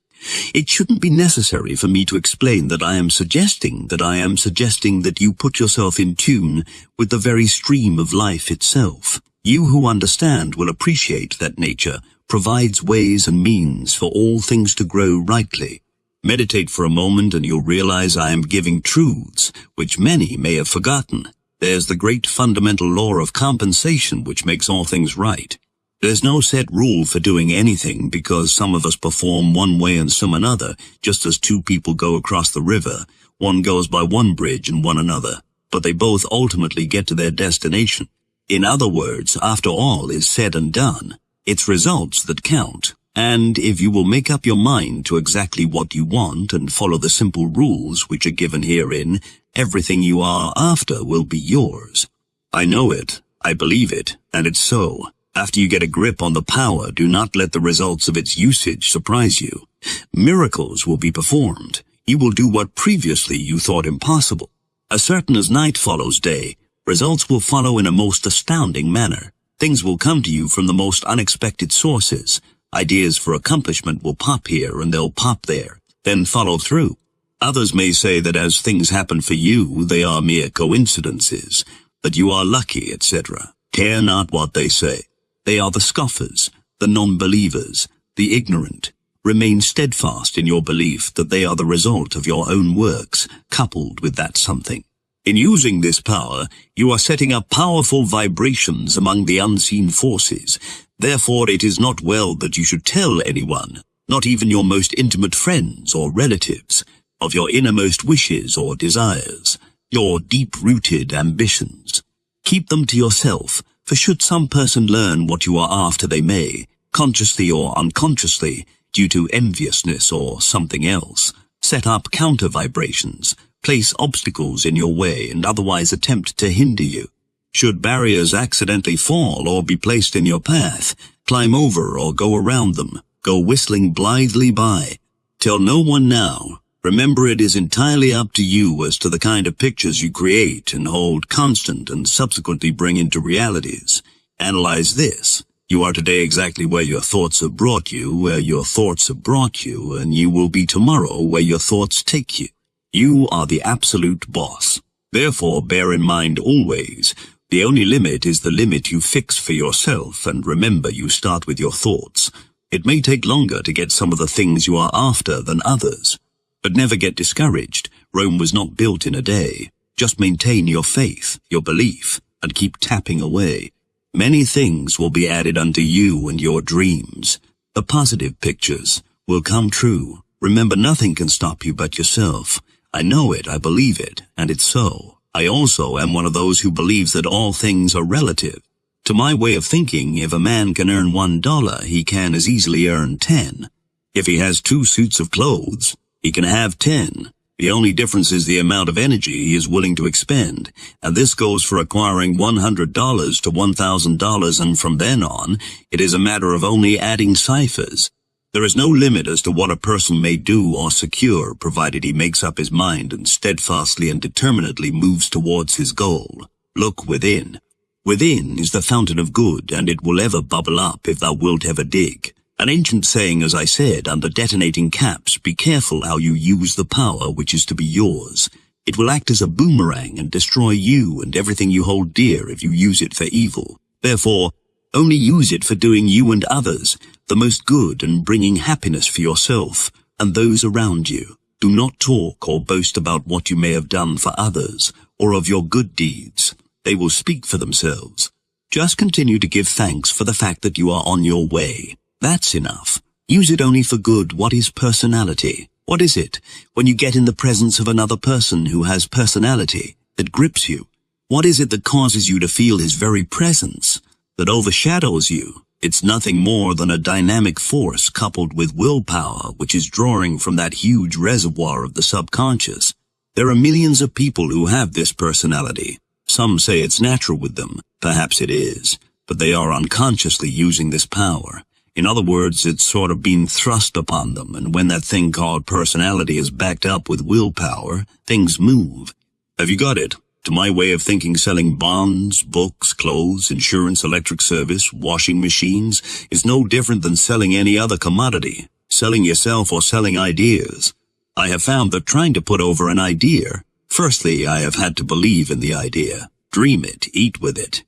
Speaker 3: It shouldn't be necessary for me to explain that I am suggesting that you put yourself in tune with the very stream of life itself. You who understand will appreciate that nature, provides ways and means for all things to grow rightly. Meditate for a moment and you'll realize I am giving truths which many may have forgotten. There's the great fundamental law of compensation which makes all things right. There's no set rule for doing anything because some of us perform one way and some another, just as two people go across the river. One goes by one bridge and one another, but they both ultimately get to their destination. In other words, after all is said and done, it's results that count. And if you will make up your mind to exactly what you want and follow the simple rules which are given herein, everything you are after will be yours. I know it, I believe it, and it's so. After you get a grip on the power, do not let the results of its usage surprise you. Miracles will be performed. You will do what previously you thought impossible. As certain as night follows day, results will follow in a most astounding manner. Things will come to you from the most unexpected sources. Ideas for accomplishment will pop here and they'll pop there, then follow through. Others may say that as things happen for you, they are mere coincidences, that you are lucky, etc. Care not what they say. They are the scoffers, the non-believers, the ignorant. Remain steadfast in your belief that they are the result of your own works, coupled with that something. In using this power, you are setting up powerful vibrations among the unseen forces. Therefore, it is not well that you should tell anyone, not even your most intimate friends or relatives, of your innermost wishes or desires, your deep-rooted ambitions. Keep them to yourself, for should some person learn what you are after, they may, consciously or unconsciously, due to enviousness or something else, set up counter-vibrations, place obstacles in your way, and otherwise attempt to hinder you. Should barriers accidentally fall or be placed in your path, climb over or go around them, go whistling blithely by. Tell no one now. Remember, it is entirely up to you as to the kind of pictures you create and hold constant and subsequently bring into realities. Analyze this. You are today exactly where your thoughts have brought you, where your thoughts have brought you, and you will be tomorrow where your thoughts take you. You are the absolute boss. Therefore, bear in mind always, the only limit is the limit you fix for yourself, and remember you start with your thoughts. It may take longer to get some of the things you are after than others. But never get discouraged. Rome was not built in a day. Just maintain your faith, your belief, and keep tapping away. Many things will be added unto you and your dreams. The positive pictures will come true. Remember, nothing can stop you but yourself. I know it, I believe it, and it's so. I also am one of those who believes that all things are relative. To my way of thinking, if a man can earn $1, he can as easily earn 10. If he has 2 suits of clothes, he can have 10. The only difference is the amount of energy he is willing to expend, and this goes for acquiring $100 to $1,000, and from then on, it is a matter of only adding ciphers. There is no limit as to what a person may do or secure, provided he makes up his mind and steadfastly and determinedly moves towards his goal. Look within. Within is the fountain of good, and it will ever bubble up if thou wilt ever dig. An ancient saying, as I said, under detonating caps, be careful how you use the power which is to be yours. It will act as a boomerang and destroy you and everything you hold dear if you use it for evil. Therefore, only use it for doing you and others the most good and bringing happiness for yourself and those around you. Do not talk or boast about what you may have done for others or of your good deeds. They will speak for themselves. Just continue to give thanks for the fact that you are on your way. That's enough. Use it only for good. What is personality? What is it when you get in the presence of another person who has personality that grips you? What is it that causes you to feel his very presence, that overshadows you? It's nothing more than a dynamic force coupled with willpower, which is drawing from that huge reservoir of the subconscious. There are millions of people who have this personality. Some say it's natural with them. Perhaps it is, but they are unconsciously using this power. In other words, it's sort of been thrust upon them, and when that thing called personality is backed up with willpower, things move. Have you got it? To my way of thinking, selling bonds, books, clothes, insurance, electric service, washing machines is no different than selling any other commodity, selling yourself or selling ideas. I have found that trying to put over an idea, firstly, I have had to believe in the idea. Dream it, eat with it,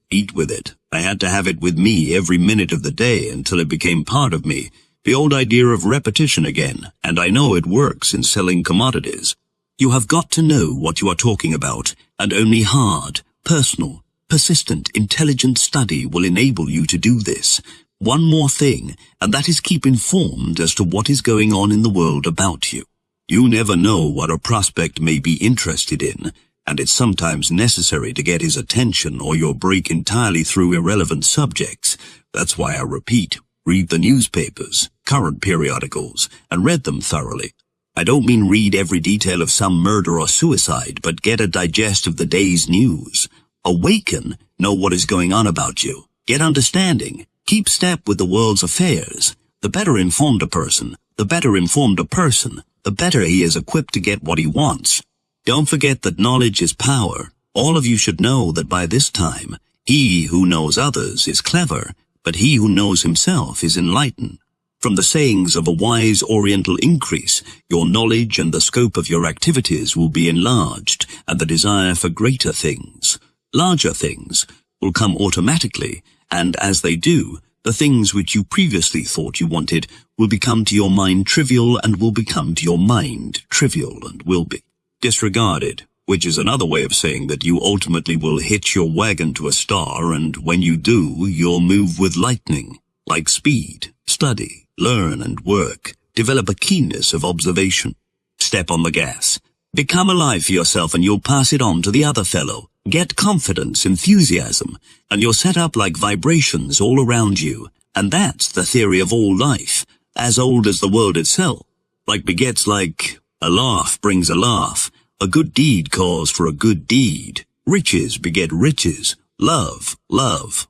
Speaker 3: I had to have it with me every minute of the day until it became part of me. The old idea of repetition again, and I know it works in selling commodities. You have got to know what you are talking about, and only hard, personal, persistent, intelligent study will enable you to do this. One more thing, and that is keep informed as to what is going on in the world about you. You never know what a prospect may be interested in, and it's sometimes necessary to get his attention or you'll break entirely through irrelevant subjects. That's why I repeat, read the newspapers, current periodicals, and read them thoroughly. I don't mean read every detail of some murder or suicide, but get a digest of the day's news. Awaken, know what is going on about you. Get understanding. Keep step with the world's affairs. The better informed a person, the better he is equipped to get what he wants. Don't forget that knowledge is power. All of you should know that by this time, he who knows others is clever, but he who knows himself is enlightened. From the sayings of a wise Oriental increase, your knowledge and the scope of your activities will be enlarged, and the desire for greater things, larger things, will come automatically, and as they do, the things which you previously thought you wanted will become to your mind trivial and will become to your mind trivial and will be disregarded, which is another way of saying that you ultimately will hitch your wagon to a star, and when you do, you'll move with lightning, like speed, study, learn and work, develop a keenness of observation. Step on the gas. Become alive for yourself and you'll pass it on to the other fellow. Get confidence, enthusiasm, and you're set up like vibrations all around you. And that's the theory of all life, as old as the world itself. Like begets like, a laugh brings a laugh, a good deed calls for a good deed, riches beget riches, love,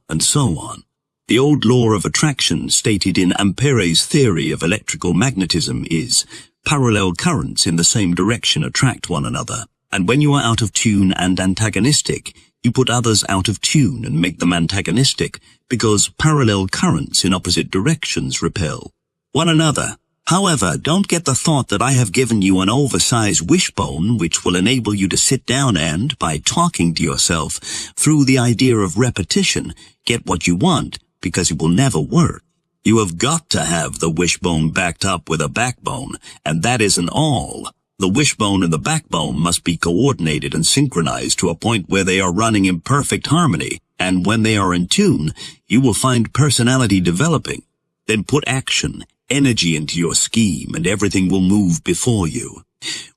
Speaker 3: and so on. The old law of attraction stated in Ampere's theory of electrical magnetism is, parallel currents in the same direction attract one another. And when you are out of tune and antagonistic, you put others out of tune and make them antagonistic, because parallel currents in opposite directions repel one another. However, don't get the thought that I have given you an oversized wishbone which will enable you to sit down and, by talking to yourself, through the idea of repetition, get what you want, because it will never work. You have got to have the wishbone backed up with a backbone, and that isn't all. The wishbone and the backbone must be coordinated and synchronized to a point where they are running in perfect harmony, and when they are in tune, you will find personality developing. Then put action, energy into your scheme, and everything will move before you.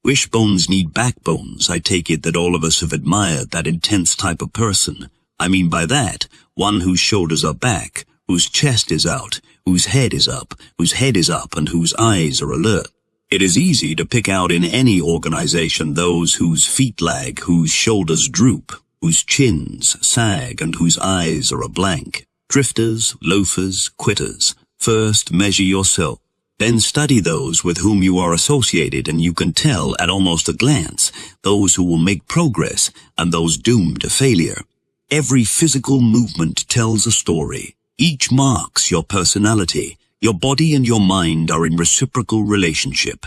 Speaker 3: Wishbones need backbones. I take it that all of us have admired that intense type of person. I mean by that, one whose shoulders are back, whose chest is out, whose head is up, and whose eyes are alert. It is easy to pick out in any organization those whose feet lag, whose shoulders droop, whose chins sag, and whose eyes are a blank. Drifters, loafers, quitters. First measure yourself. Then study those with whom you are associated, and you can tell at almost a glance those who will make progress and those doomed to failure. Every physical movement tells a story. Each marks your personality. Your body and your mind are in reciprocal relationship.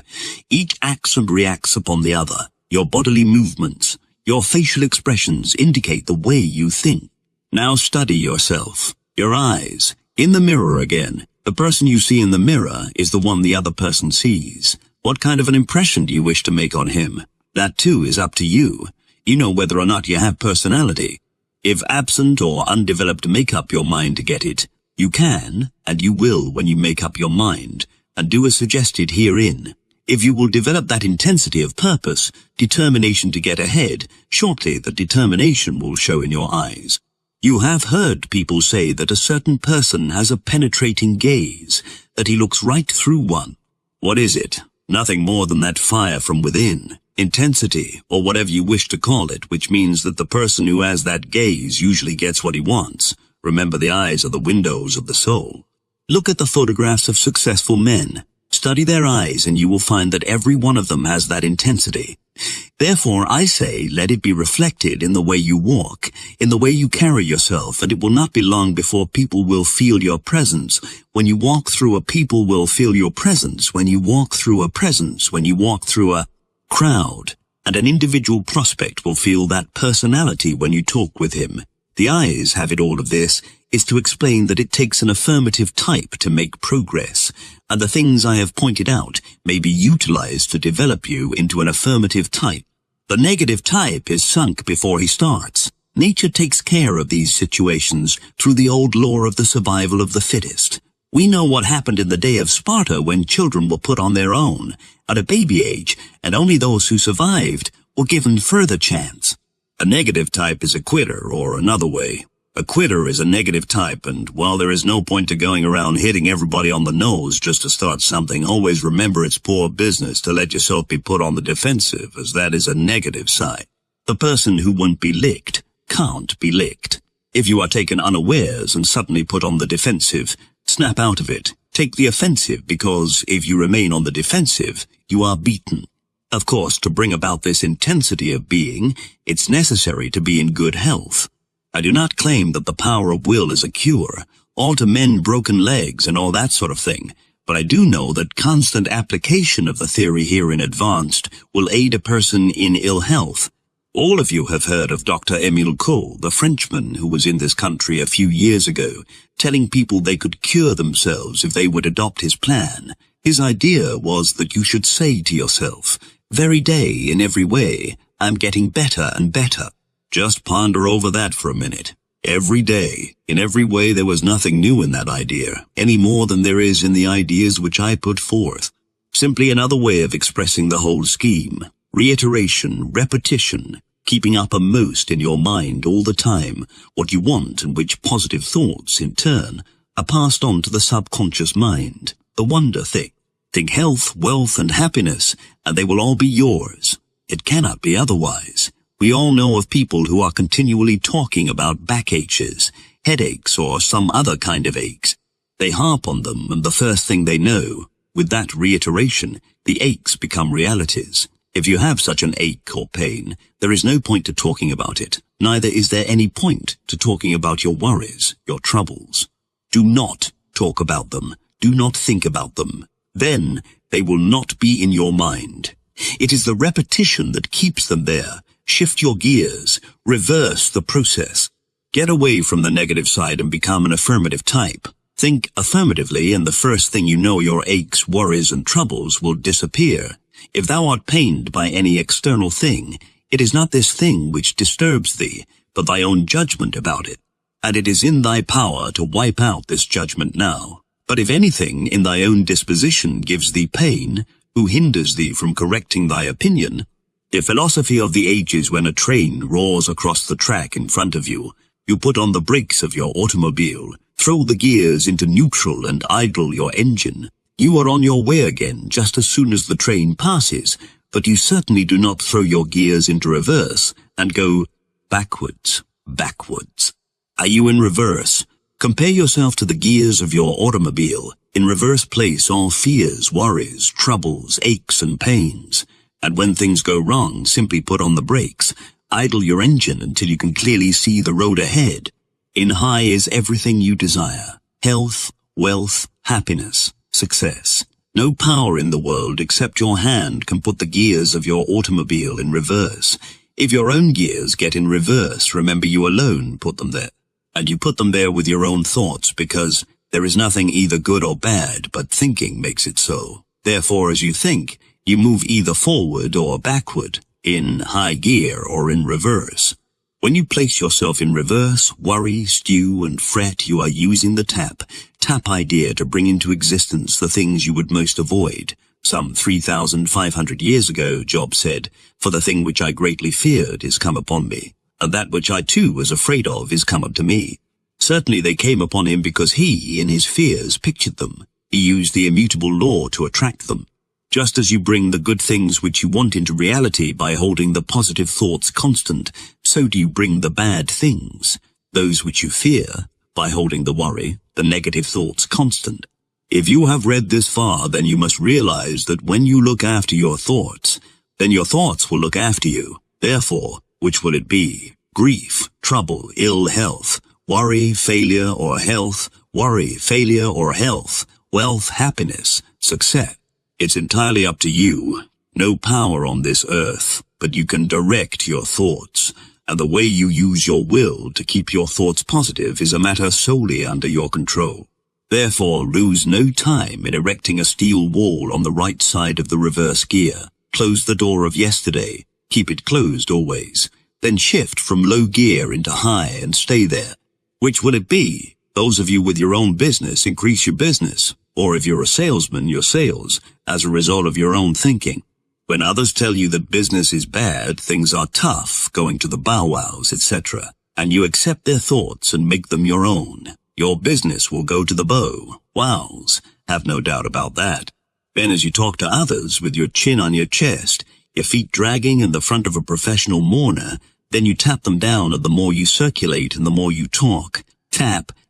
Speaker 3: Each acts and reacts upon the other. Your bodily movements, your facial expressions indicate the way you think. Now study yourself. Your eyes. In the mirror again. The person you see in the mirror is the one the other person sees. What kind of an impression do you wish to make on him? That too is up to you. You know whether or not you have personality. If absent or undeveloped, make up your mind to get it. You can, and you will when you make up your mind, and do as suggested herein. If you will develop that intensity of purpose, determination to get ahead, shortly the determination will show in your eyes. You have heard people say that a certain person has a penetrating gaze, that he looks right through one. What is it? Nothing more than that fire from within. Intensity, or whatever you wish to call it, which means that the person who has that gaze usually gets what he wants. Remember, the eyes are the windows of the soul. Look at the photographs of successful men. Study their eyes, and you will find that every one of them has that intensity. Therefore, I say, let it be reflected in the way you walk, in the way you carry yourself, and it will not be long before people will feel your presence. When you walk through a people will feel your presence. When you walk through a presence, when you walk through a crowd, and an individual prospect will feel that personality when you talk with him. The eyes have it all of this. is to explain that it takes an affirmative type to make progress, and the things I have pointed out may be utilized to develop you into an affirmative type. The negative type is sunk before he starts. Nature takes care of these situations through the old law of the survival of the fittest. We know what happened in the day of Sparta when children were put on their own, at a baby age, and only those who survived were given further chance. A negative type is a quitter, or another way. A quitter is a negative type, and while there is no point to going around hitting everybody on the nose just to start something, always remember it's poor business to let yourself be put on the defensive, as that is a negative side. The person who won't be licked can't be licked. If you are taken unawares and suddenly put on the defensive, snap out of it. Take the offensive, because if you remain on the defensive, you are beaten. Of course, to bring about this intensity of being, it's necessary to be in good health. I do not claim that the power of will is a cure, or to mend broken legs and all that sort of thing, but I do know that constant application of the theory herein advanced will aid a person in ill health. All of you have heard of Dr. Emile Coe, the Frenchman who was in this country a few years ago, telling people they could cure themselves if they would adopt his plan. His idea was that you should say to yourself, "Very day, in every way, I'm getting better and better." Just ponder over that for a minute. Every day, in every way, there was nothing new in that idea, any more than there is in the ideas which I put forth. Simply another way of expressing the whole scheme. Reiteration, repetition, keeping uppermost in your mind all the time what you want, and which positive thoughts, in turn, are passed on to the subconscious mind, the wonder thing. Think health, wealth, and happiness, and they will all be yours. It cannot be otherwise. We all know of people who are continually talking about backaches, headaches, or some other kind of aches. They harp on them, and the first thing they know, with that reiteration, the aches become realities. If you have such an ache or pain, there is no point to talking about it. Neither is there any point to talking about your worries, your troubles. Do not talk about them. Do not think about them. Then they will not be in your mind. It is the repetition that keeps them there. Shift your gears. Reverse the process. Get away from the negative side and become an affirmative type. Think affirmatively, and the first thing you know, your aches, worries, and troubles will disappear. If thou art pained by any external thing, it is not this thing which disturbs thee, but thy own judgment about it. And it is in thy power to wipe out this judgment now. But if anything in thy own disposition gives thee pain, who hinders thee from correcting thy opinion? The philosophy of the ages when a train roars across the track in front of you, you put on the brakes of your automobile, throw the gears into neutral and idle your engine. You are on your way again just as soon as the train passes, but you certainly do not throw your gears into reverse and go backwards, backwards. Are you in reverse? Compare yourself to the gears of your automobile. In reverse place all fears, worries, troubles, aches, and pains. And when things go wrong, simply put on the brakes. Idle your engine until you can clearly see the road ahead. In high is everything you desire. Health, wealth, happiness, success. No power in the world except your hand can put the gears of your automobile in reverse. If your own gears get in reverse, remember you alone put them there. And you put them there with your own thoughts, because there is nothing either good or bad, but thinking makes it so. Therefore, as you think, you move either forward or backward, in high gear or in reverse. When you place yourself in reverse, worry, stew, and fret, you are using the tap idea to bring into existence the things you would most avoid. Some 3,500 years ago, Job said, "For the thing which I greatly feared is come upon me, and that which I too was afraid of is come up to me." Certainly they came upon him because he, in his fears, pictured them. He used the immutable law to attract them. Just as you bring the good things which you want into reality by holding the positive thoughts constant, so do you bring the bad things, those which you fear, by holding the worry, the negative thoughts constant. If you have read this far, then you must realize that when you look after your thoughts, then your thoughts will look after you. Therefore, which will it be? Grief, trouble, ill health, worry, failure, or health, worry, failure, or health, wealth, happiness, success. It's entirely up to you. No power on this earth, but you can direct your thoughts. and the way you use your will to keep your thoughts positive is a matter solely under your control. Therefore, lose no time in erecting a steel wall on the right side of the reverse gear. Close the door of yesterday. Keep it closed always. Then shift from low gear into high and stay there. Which will it be? Those of you with your own business, increase your business. Or if you're a salesman, your sales, as a result of your own thinking. When others tell you that business is bad, things are tough, going to the bow-wows, etc., and you accept their thoughts and make them your own, your business will go to the bow-wows. Have no doubt about that. Then as you talk to others with your chin on your chest, your feet dragging in the front of a professional mourner, then you tap them down, and the more you circulate and the more you talk.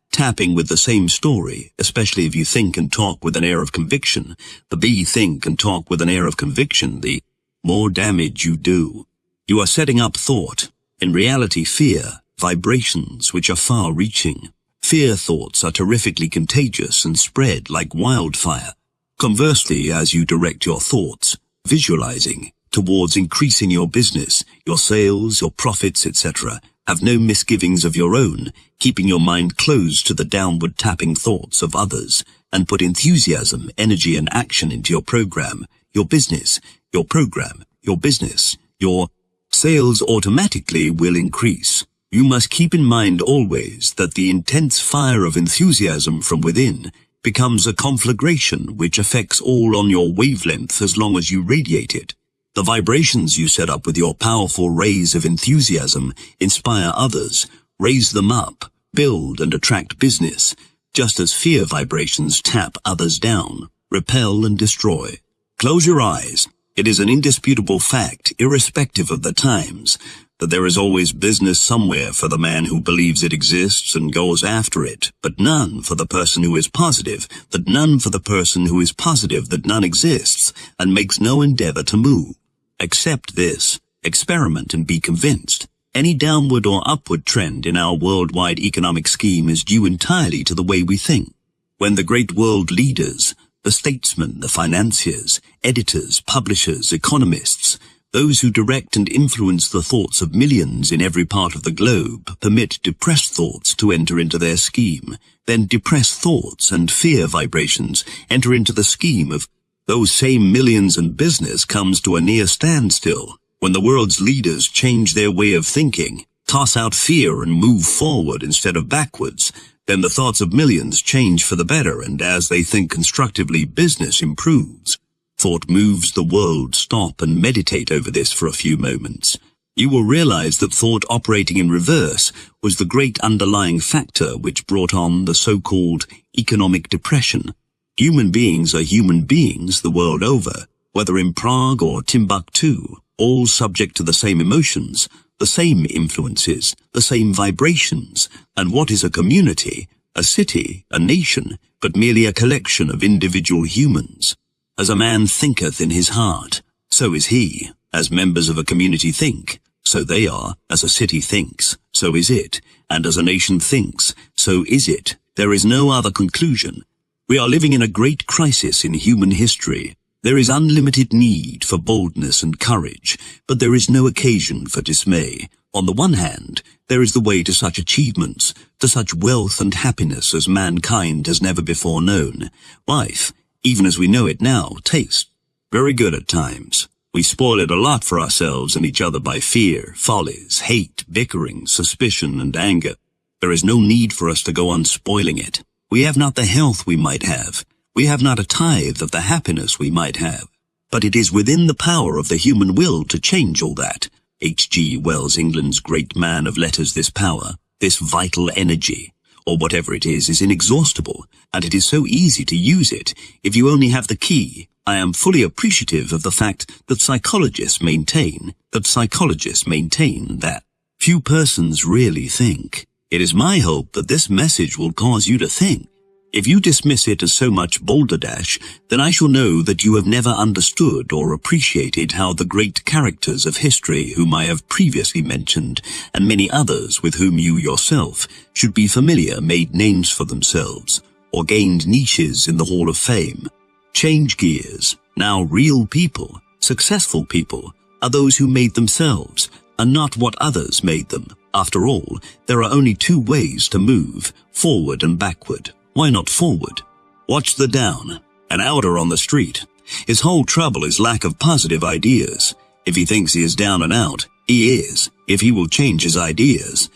Speaker 3: Tapping with the same story, especially if you think and talk with an air of conviction. The think and talk with an air of conviction, the more damage you do. You are setting up thought, in reality fear, vibrations which are far-reaching. Fear thoughts are terrifically contagious and spread like wildfire. Conversely, as you direct your thoughts, visualizing, towards increasing your business, your sales, your profits, etc., have no misgivings of your own, keeping your mind closed to the downward tapping thoughts of others, and put enthusiasm, energy, and action into your program, your business, your program, your business, your sales automatically will increase. You must keep in mind always that the intense fire of enthusiasm from within becomes a conflagration which affects all on your wavelength as long as you radiate it. The vibrations you set up with your powerful rays of enthusiasm inspire others, raise them up, build and attract business, just as fear vibrations tap others down, repel and destroy. Close your eyes. It is an indisputable fact, irrespective of the times, that there is always business somewhere for the man who believes it exists and goes after it, but none for the person who is positive, that none for the person who is positive that none exists, and makes no endeavor to move. Accept this, experiment and be convinced. Any downward or upward trend in our worldwide economic scheme is due entirely to the way we think. When the great world leaders, the statesmen, the financiers, editors, publishers, economists, those who direct and influence the thoughts of millions in every part of the globe, permit depressed thoughts to enter into their scheme, then depressed thoughts and fear vibrations enter into the scheme of those same millions, and business comes to a near standstill. When the world's leaders change their way of thinking, toss out fear and move forward instead of backwards, then the thoughts of millions change for the better, and as they think constructively, business improves. Thought moves the world. Stop and meditate over this for a few moments. You will realize that thought operating in reverse was the great underlying factor which brought on the so-called economic depression. Human beings are human beings the world over, whether in Prague or Timbuktu, all subject to the same emotions, the same influences, the same vibrations. And what is a community, a city, a nation, but merely a collection of individual humans? As a man thinketh in his heart, so is he. As members of a community think, so they are. As a city thinks, so is it. And as a nation thinks, so is it. There is no other conclusion. We are living in a great crisis in human history. There is unlimited need for boldness and courage, but there is no occasion for dismay. On the one hand, there is the way to such achievements, to such wealth and happiness as mankind has never before known. Life, even as we know it now, tastes very good at times. We spoil it a lot for ourselves and each other by fear, follies, hate, bickering, suspicion, and anger. There is no need for us to go on spoiling it. We have not the health we might have. We have not a tithe of the happiness we might have. But it is within the power of the human will to change all that. H.G. Wells, England's great man of letters, this power, this vital energy, or whatever it is inexhaustible, and it is so easy to use it if you only have the key. I am fully appreciative of the fact that psychologists maintain that few persons really think. It is my hope that this message will cause you to think. If you dismiss it as so much balderdash, then I shall know that you have never understood or appreciated how the great characters of history whom I have previously mentioned, and many others with whom you yourself should be familiar, made names for themselves, or gained niches in the Hall of Fame. Change gears. Now real people, successful people, are those who made themselves, and not what others made them. After all, there are only two ways to move, forward and backward. Why not forward? Watch the down, an outer on the street. His whole trouble is lack of positive ideas. If he thinks he is down and out, he is. If he will change his ideas,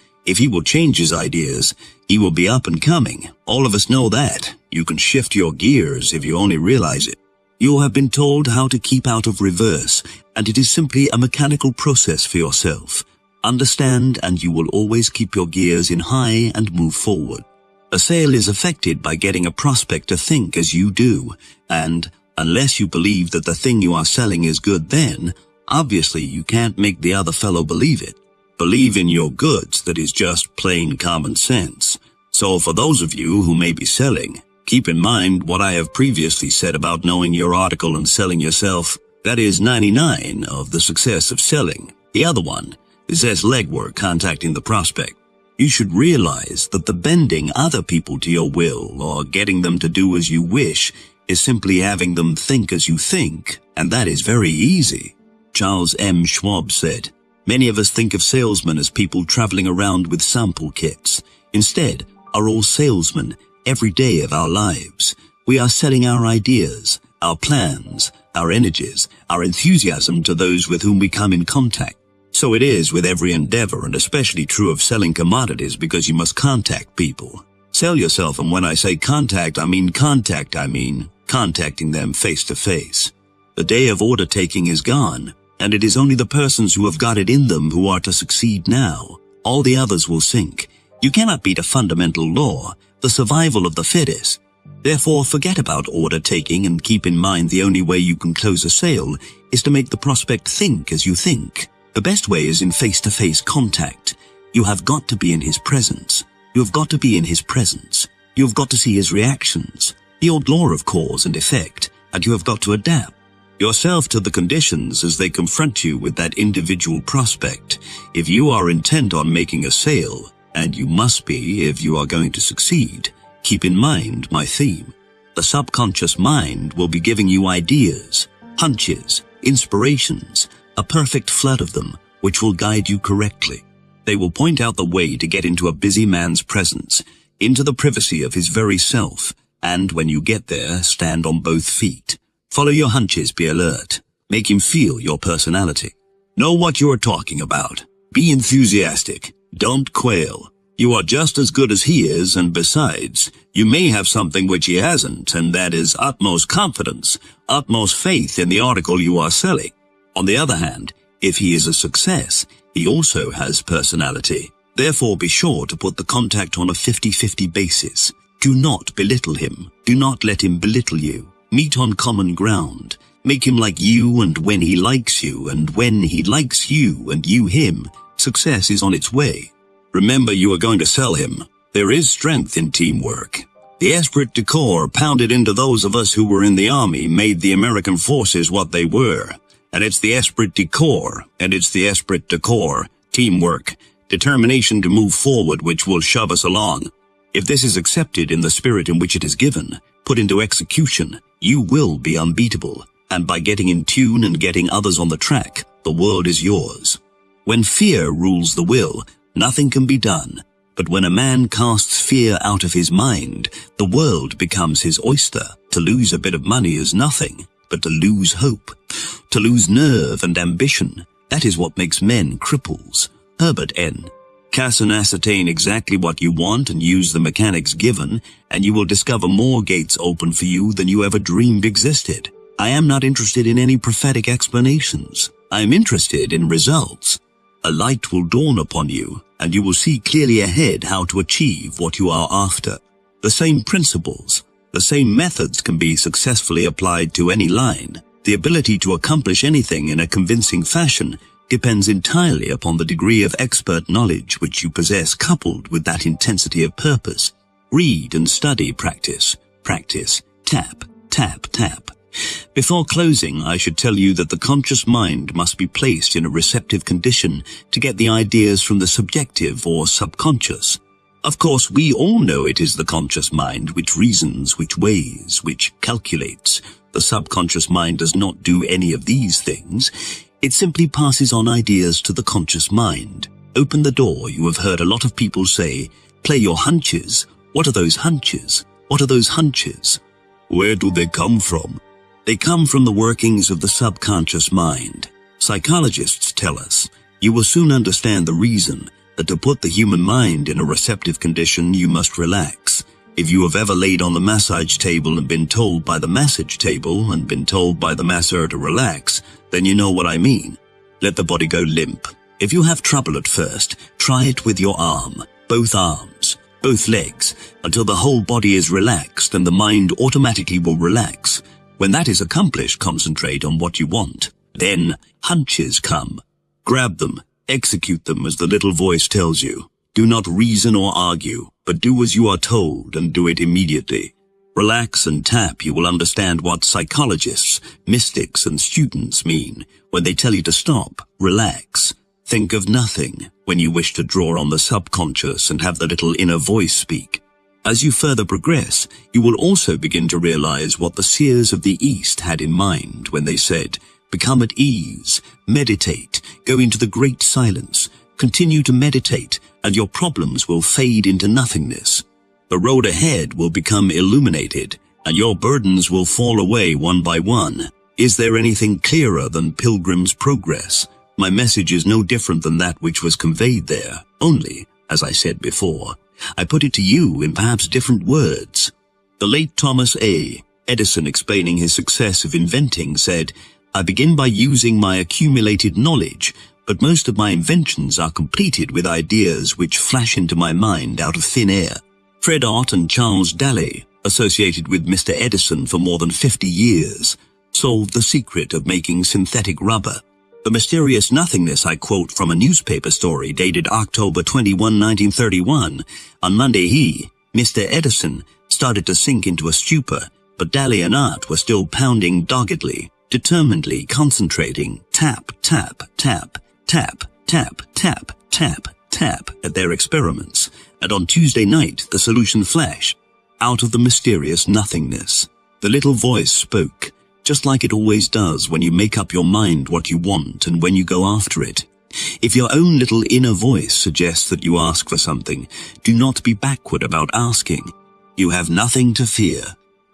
Speaker 3: he will be up and coming. All of us know that. You can shift your gears if you only realize it. You have been told how to keep out of reverse, and it is simply a mechanical process for yourself. Understand, and you will always keep your gears in high and move forward. A sale is affected by getting a prospect to think as you do, and unless you believe that the thing you are selling is good, then obviously you can't make the other fellow believe it. Believe in your goods, that is just plain common sense. So for those of you who may be selling, keep in mind what I have previously said about knowing your article and selling yourself. That is 99 of the success of selling. The other one is as legwork, contacting the prospect. You should realize that the bending other people to your will or getting them to do as you wish is simply having them think as you think, and that is very easy. Charles M. Schwab said, "Many of us think of salesmen as people traveling around with sample kits. Instead, are all salesmen every day of our lives. We are selling our ideas, our plans, our energies, our enthusiasm to those with whom we come in contact. So it is with every endeavor, and especially true of selling commodities, because you must contact people. Sell yourself, and when I say contact, I mean contacting them face to face. The day of order taking is gone, and it is only the persons who have got it in them who are to succeed now. All the others will sink. You cannot beat a fundamental law, the survival of the fittest. Therefore, forget about order taking and keep in mind the only way you can close a sale is to make the prospect think as you think. The best way is in face-to-face contact. You have got to be in his presence. You have got to be in his presence. You have got to see his reactions, the old law of cause and effect, and you have got to adapt yourself to the conditions as they confront you with that individual prospect. If you are intent on making a sale, and you must be if you are going to succeed, keep in mind my theme. The subconscious mind will be giving you ideas, hunches, inspirations, a perfect flood of them, which will guide you correctly. They will point out the way to get into a busy man's presence, into the privacy of his very self, and when you get there, stand on both feet. Follow your hunches, be alert. Make him feel your personality. Know what you are talking about. Be enthusiastic. Don't quail. You are just as good as he is, and besides, you may have something which he hasn't, and that is utmost confidence, utmost faith in the article you are selling. On the other hand, if he is a success, he also has personality. Therefore, be sure to put the contact on a 50-50 basis. Do not belittle him. Do not let him belittle you. Meet on common ground. Make him like you, and when he likes you, and when he likes you, and you him, success is on its way. Remember, you are going to sell him. There is strength in teamwork. The esprit de corps pounded into those of us who were in the army made the American forces what they were. And it's the esprit de corps, teamwork, determination to move forward, which will shove us along. If this is accepted in the spirit in which it is given, put into execution, you will be unbeatable. And by getting in tune and getting others on the track, the world is yours. When fear rules the will, nothing can be done. But when a man casts fear out of his mind, the world becomes his oyster. To lose a bit of money is nothing, but to lose hope, to lose nerve and ambition, that is what makes men cripples. Herbert N. Casson, ascertain exactly what you want and use the mechanics given, and you will discover more gates open for you than you ever dreamed existed. I am not interested in any prophetic explanations. I am interested in results. A light will dawn upon you, and you will see clearly ahead how to achieve what you are after. The same principles, the same methods can be successfully applied to any line. The ability to accomplish anything in a convincing fashion depends entirely upon the degree of expert knowledge which you possess, coupled with that intensity of purpose. Read and study, practice, tap, tap, tap. Before closing, I should tell you that the conscious mind must be placed in a receptive condition to get the ideas from the subjective or subconscious. Of course, we all know it is the conscious mind which reasons, which weighs, which calculates. The subconscious mind does not do any of these things. It simply passes on ideas to the conscious mind. Open the door. You have heard a lot of people say, play your hunches. What are those hunches? What are those hunches? Where do they come from? They come from the workings of the subconscious mind. Psychologists tell us, you will soon understand the reason that to put the human mind in a receptive condition, you must relax. If you have ever laid on the massage table and been told by the massage table and been told by the masseur to relax, then you know what I mean. Let the body go limp. If you have trouble at first, try it with your arm, both arms, both legs, until the whole body is relaxed and the mind automatically will relax. When that is accomplished, concentrate on what you want. Then hunches come. Grab them, execute them as the little voice tells you. Do not reason or argue, but do as you are told and do it immediately. Relax and tap. You will understand what psychologists, mystics, and students mean when they tell you to stop, relax. Think of nothing when you wish to draw on the subconscious and have the little inner voice speak. As you further progress, you will also begin to realize what the seers of the East had in mind when they said, become at ease, meditate, go into the great silence, continue to meditate, and your problems will fade into nothingness. The road ahead will become illuminated, and your burdens will fall away one by one. Is there anything clearer than Pilgrim's Progress? My message is no different than that which was conveyed there, only, as I said before, I put it to you in perhaps different words. The late Thomas A. Edison, explaining his success of inventing, said, I begin by using my accumulated knowledge, but most of my inventions are completed with ideas which flash into my mind out of thin air. Fred Ott and Charles Daly, associated with Mr. Edison for more than 50 years, solved the secret of making synthetic rubber. The mysterious nothingness I quote from a newspaper story dated October 21, 1931. On Monday Mr. Edison, started to sink into a stupor, but Daly and Ott were still pounding doggedly, determinedly concentrating, tap, tap, tap, tap, tap, tap, tap, tap at their experiments, and on Tuesday night the solution flashed. Out of the mysterious nothingness, the little voice spoke, just like it always does when you make up your mind what you want and when you go after it. If your own little inner voice suggests that you ask for something, do not be backward about asking. You have nothing to fear.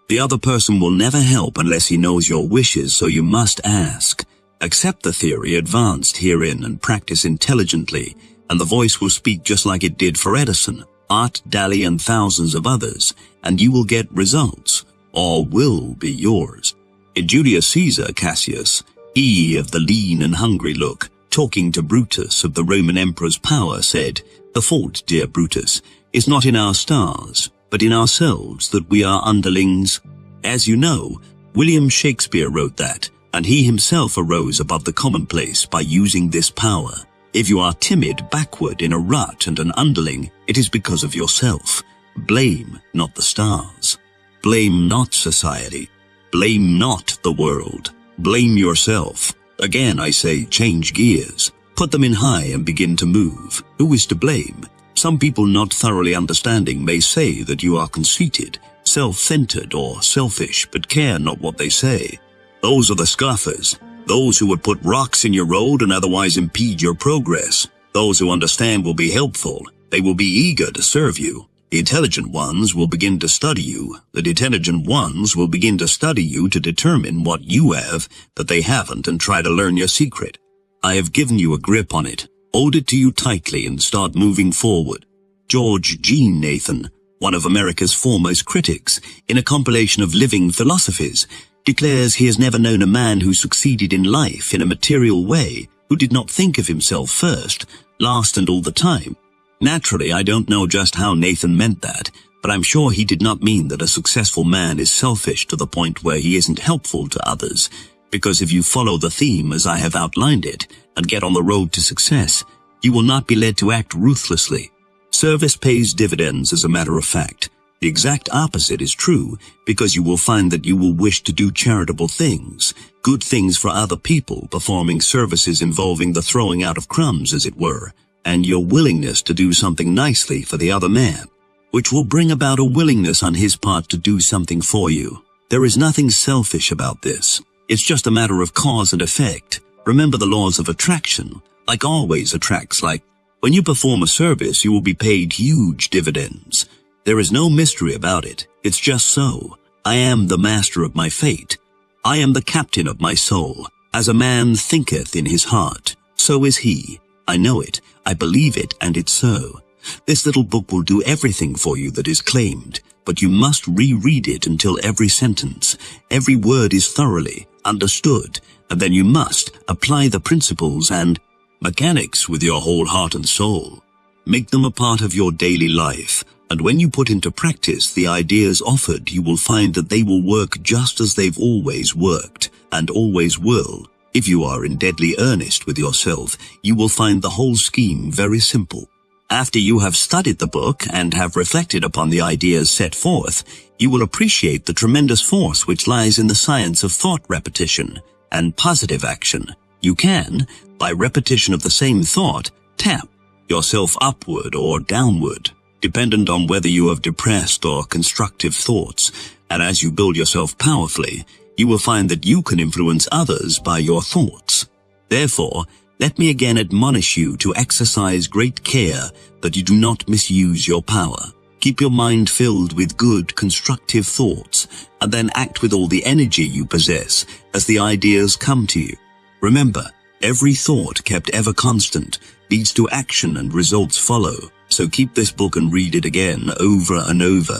Speaker 3: The other person will never help unless he knows your wishes, so you must ask. Accept the theory advanced herein and practice intelligently, and the voice will speak just like it did for Edison, Ott, Daly, and thousands of others, and you will get results. All will be yours. In Julius Caesar, Cassius, he of the lean and hungry look, talking to Brutus of the Roman emperor's power, said, the fault, dear Brutus, is not in our stars, but in ourselves that we are underlings. As you know, William Shakespeare wrote that, and he himself arose above the commonplace by using this power. If you are timid, backward, in a rut, and an underling, it is because of yourself. Blame not the stars. Blame not society. Blame not the world. Blame yourself. Again, I say, change gears. Put them in high and begin to move. Who is to blame? Some people not thoroughly understanding may say that you are conceited, self-centered, or selfish, but care not what they say. Those are the scoffers. Those who would put rocks in your road and otherwise impede your progress. Those who understand will be helpful. They will be eager to serve you. The intelligent ones will begin to study you. The intelligent ones will begin to study you to determine what you have that they haven't and try to learn your secret. I have given you a grip on it. Hold it to you tightly and start moving forward. George G. Nathan, one of America's foremost critics, in a compilation of living philosophies, declares he has never known a man who succeeded in life in a material way who did not think of himself first, last, and all the time. Naturally, I don't know just how Nathan meant that, but I'm sure he did not mean that a successful man is selfish to the point where he isn't helpful to others, because if you follow the theme as I have outlined it and get on the road to success, you will not be led to act ruthlessly. Service pays dividends, as a matter of fact. The exact opposite is true, because you will find that you will wish to do charitable things, good things for other people, performing services involving the throwing out of crumbs, as it were, and your willingness to do something nicely for the other man, which will bring about a willingness on his part to do something for you. There is nothing selfish about this. It's just a matter of cause and effect. Remember the laws of attraction. Like always attracts like. When you perform a service, you will be paid huge dividends. There is no mystery about it. It's just so. I am the master of my fate. I am the captain of my soul. As a man thinketh in his heart, so is he. I know it, I believe it, and it's so. This little book will do everything for you that is claimed, but you must reread it until every sentence, every word is thoroughly understood, and then you must apply the principles and mechanics with your whole heart and soul. Make them a part of your daily life, and when you put into practice the ideas offered, you will find that they will work just as they've always worked, and always will. If you are in deadly earnest with yourself, you will find the whole scheme very simple. After you have studied the book and have reflected upon the ideas set forth, you will appreciate the tremendous force which lies in the science of thought repetition and positive action. You can, by repetition of the same thought, tap yourself upward or downward, dependent on whether you have depressed or constructive thoughts, and as you build yourself powerfully, you will find that you can influence others by your thoughts. Therefore, let me again admonish you to exercise great care that you do not misuse your power. Keep your mind filled with good, constructive thoughts, and then act with all the energy you possess as the ideas come to you. Remember, every thought kept ever constant leads to action and results follow. So keep this book and read it again over and over.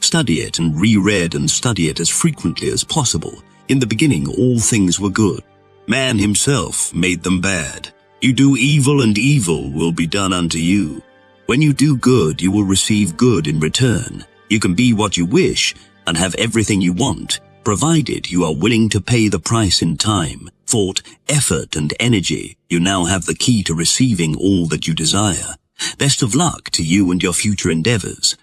Speaker 3: Study it and reread and study it as frequently as possible. In the beginning, all things were good. Man himself made them bad. You do evil and evil will be done unto you. When you do good, you will receive good in return. You can be what you wish and have everything you want, provided you are willing to pay the price in time, thought, effort, and energy. You now have the key to receiving all that you desire. Best of luck to you and your future endeavors.